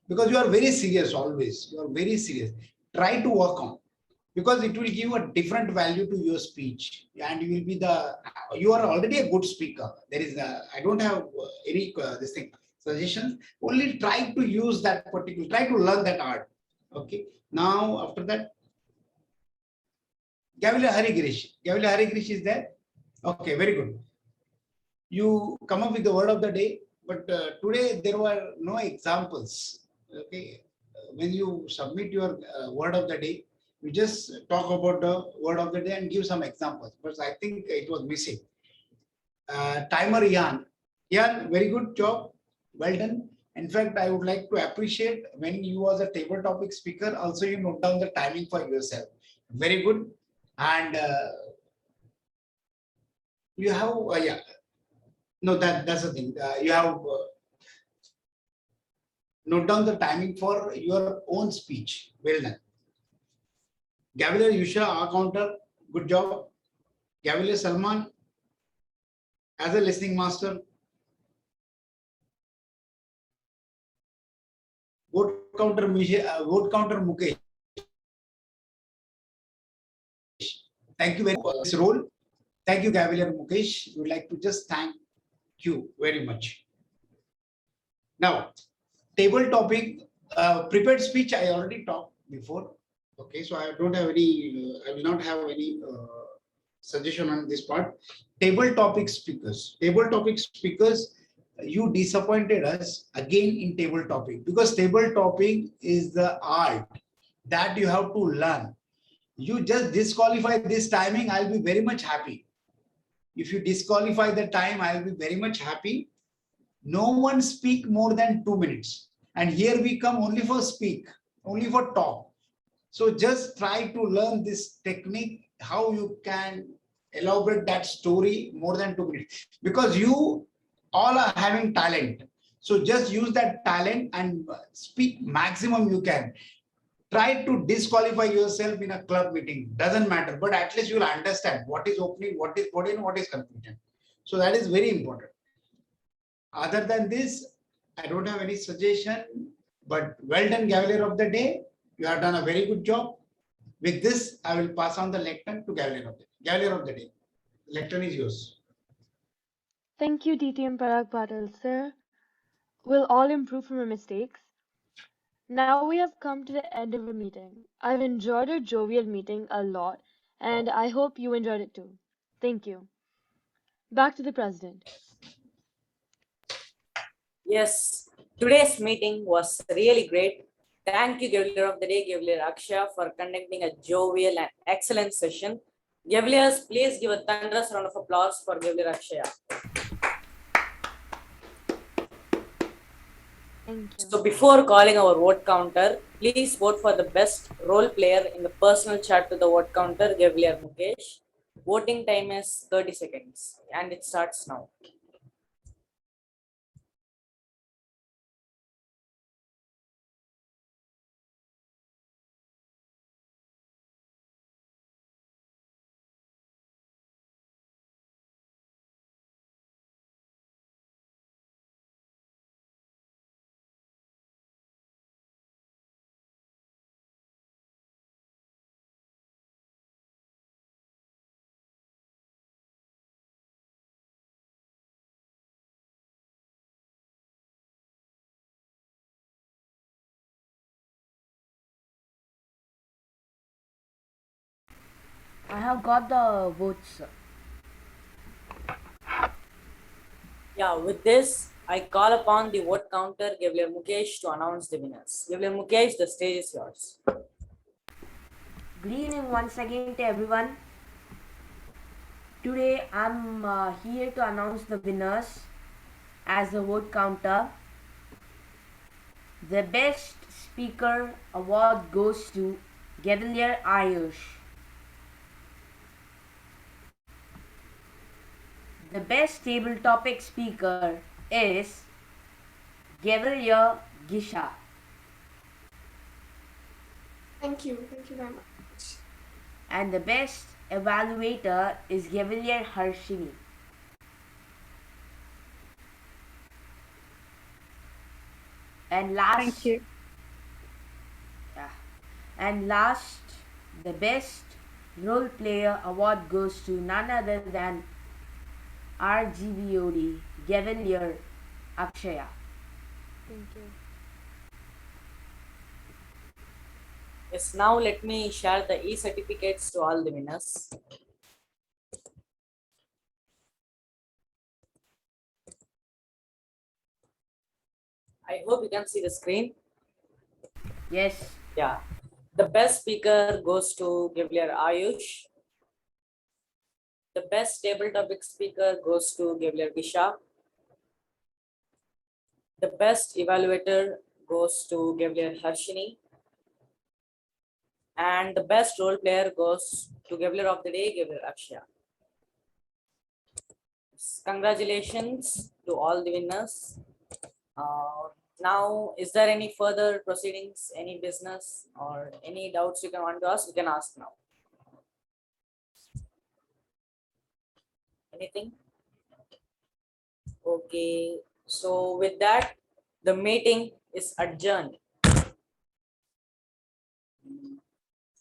[SPEAKER 6] because you are very serious always. You are very serious. Try to work on because it will give a different value to your speech and you will be you are already a good speaker. There is I don't have any this thing suggestions. Only try to use that particular, try to learn that art. Okay. Now after that, Gavel Harigirish. Gavel Harigirish is there. Okay, very good. You come up with the word of the day, but today there were no examples. Okay, when you submit your word of the day, you just talk about the word of the day and give some examples. But I think it was missing. Timer Ehaan. Ehaan, very good job. Well done. In fact, I would like to appreciate when you was a table topic speaker, also you note down the timing for yourself. Very good. And you have, yeah, no, that's the thing. You have note down the timing for your own speech. Well done. Gavel Yusha, our counter, good job. Gavel Salman, as a listening master. Vote counter Mukesh. Thank you very much for this role. Thank you, Gavel and Mukesh. We would like to just thank you very much. Now, table topic, prepared speech, I already talked before. Okay, so I don't have any, I will not have any suggestion on this part. Table topic speakers. Table topic speakers, you disappointed us again in table topic because table topic is the art that you have to learn. You just disqualify this timing, I'll be very much happy. If you disqualify the time, I'll be very much happy. No one speak more than 2 minutes. And here we come only for speak, only for talk. So just try to learn this technique, how you can elaborate that story more than 2 minutes. Because you all are having talent. So just use that talent and speak maximum you can. Try to disqualify yourself in a club meeting. Doesn't matter, but at least you will understand what is opening, what is put in, what is conclusion. So that is very important. Other than this, I don't have any suggestion, but well done, Gavelier of the day. You have done a very good job. With this, I will pass on the lectern to Gavelier of the day. Gavelier of the day. The lectern is yours.
[SPEAKER 8] Thank you, DTM Parag Patil, sir. We'll all improve from our mistakes. Now we have come to the end of our meeting. I've enjoyed our jovial meeting a lot, and I hope you enjoyed it too. Thank you. Back to the president.
[SPEAKER 2] Yes, today's meeting was really great. Thank you, Gaveler of the Day, Gaveler Akshaya, for conducting a jovial and excellent session. Gavelers, please give a thunderous round of applause for Gaveler Akshaya. So before calling our vote counter, please vote for the best role player in the personal chat to the vote counter, Gaveler Mukesh. Voting time is 30 seconds and it starts now.
[SPEAKER 1] I have got the votes.
[SPEAKER 2] Yeah, with this, I call upon the vote counter, Gavel Mukesh, to announce the winners. Gavel Mukesh, the stage is yours.
[SPEAKER 1] Good evening once again to everyone. Today I'm here to announce the winners as the vote counter. The best speaker award goes to Gavelier Ayush. The best table topic speaker is Gavelier Gisha.
[SPEAKER 9] Thank you very much.
[SPEAKER 1] And the best evaluator is Gavelier Harshini. And last,
[SPEAKER 4] Thank you.
[SPEAKER 1] Yeah. And last, the best role player award goes to none other than RGVOD Gavelier Akshaya.
[SPEAKER 18] Thank you.
[SPEAKER 2] Yes, now let me share the e-certificates to all the winners. I hope you can see the screen.
[SPEAKER 1] Yes.
[SPEAKER 2] Yeah. The best speaker goes to Gavelier Ayush. The best table topic speaker goes to Gavelier Gisha. The best evaluator goes to Gavelier Harshini. And the best role player goes to Gaveler of the Day, Gavelier Akshaya. Congratulations to all the winners. Now, is there any further proceedings, any business, or any doubts you can want to ask? You can ask now. Anything? Okay. So with that, the meeting is adjourned.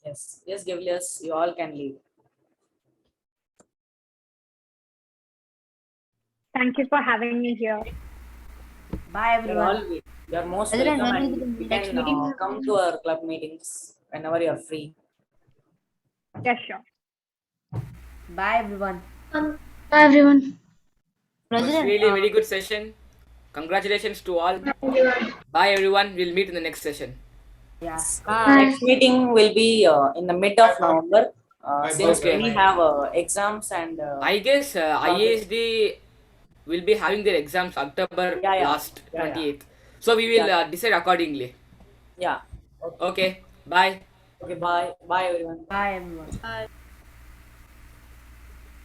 [SPEAKER 2] Yes, Gaveliers, you all can leave.
[SPEAKER 4] Thank you for having me here.
[SPEAKER 1] Bye
[SPEAKER 2] everyone. You're most
[SPEAKER 16] President,
[SPEAKER 2] welcome,
[SPEAKER 16] when
[SPEAKER 2] and
[SPEAKER 16] will the
[SPEAKER 2] you
[SPEAKER 16] next
[SPEAKER 2] can
[SPEAKER 16] meeting?
[SPEAKER 2] come to our club meetings whenever you're free.
[SPEAKER 4] Yes, sure.
[SPEAKER 1] Bye everyone.
[SPEAKER 13] Bye everyone.
[SPEAKER 10] It was really a very good session. Congratulations to all. Bye everyone. We'll meet in the next session.
[SPEAKER 1] Yeah.
[SPEAKER 2] Next meeting will be in the mid of November. Since
[SPEAKER 10] Okay.
[SPEAKER 2] we have exams and
[SPEAKER 10] I guess IASD will be having their exams October last 28th. So we will decide accordingly.
[SPEAKER 2] Yeah.
[SPEAKER 10] Okay. Bye.
[SPEAKER 2] Okay. Bye. Bye everyone.
[SPEAKER 1] Bye everyone.
[SPEAKER 16] Bye.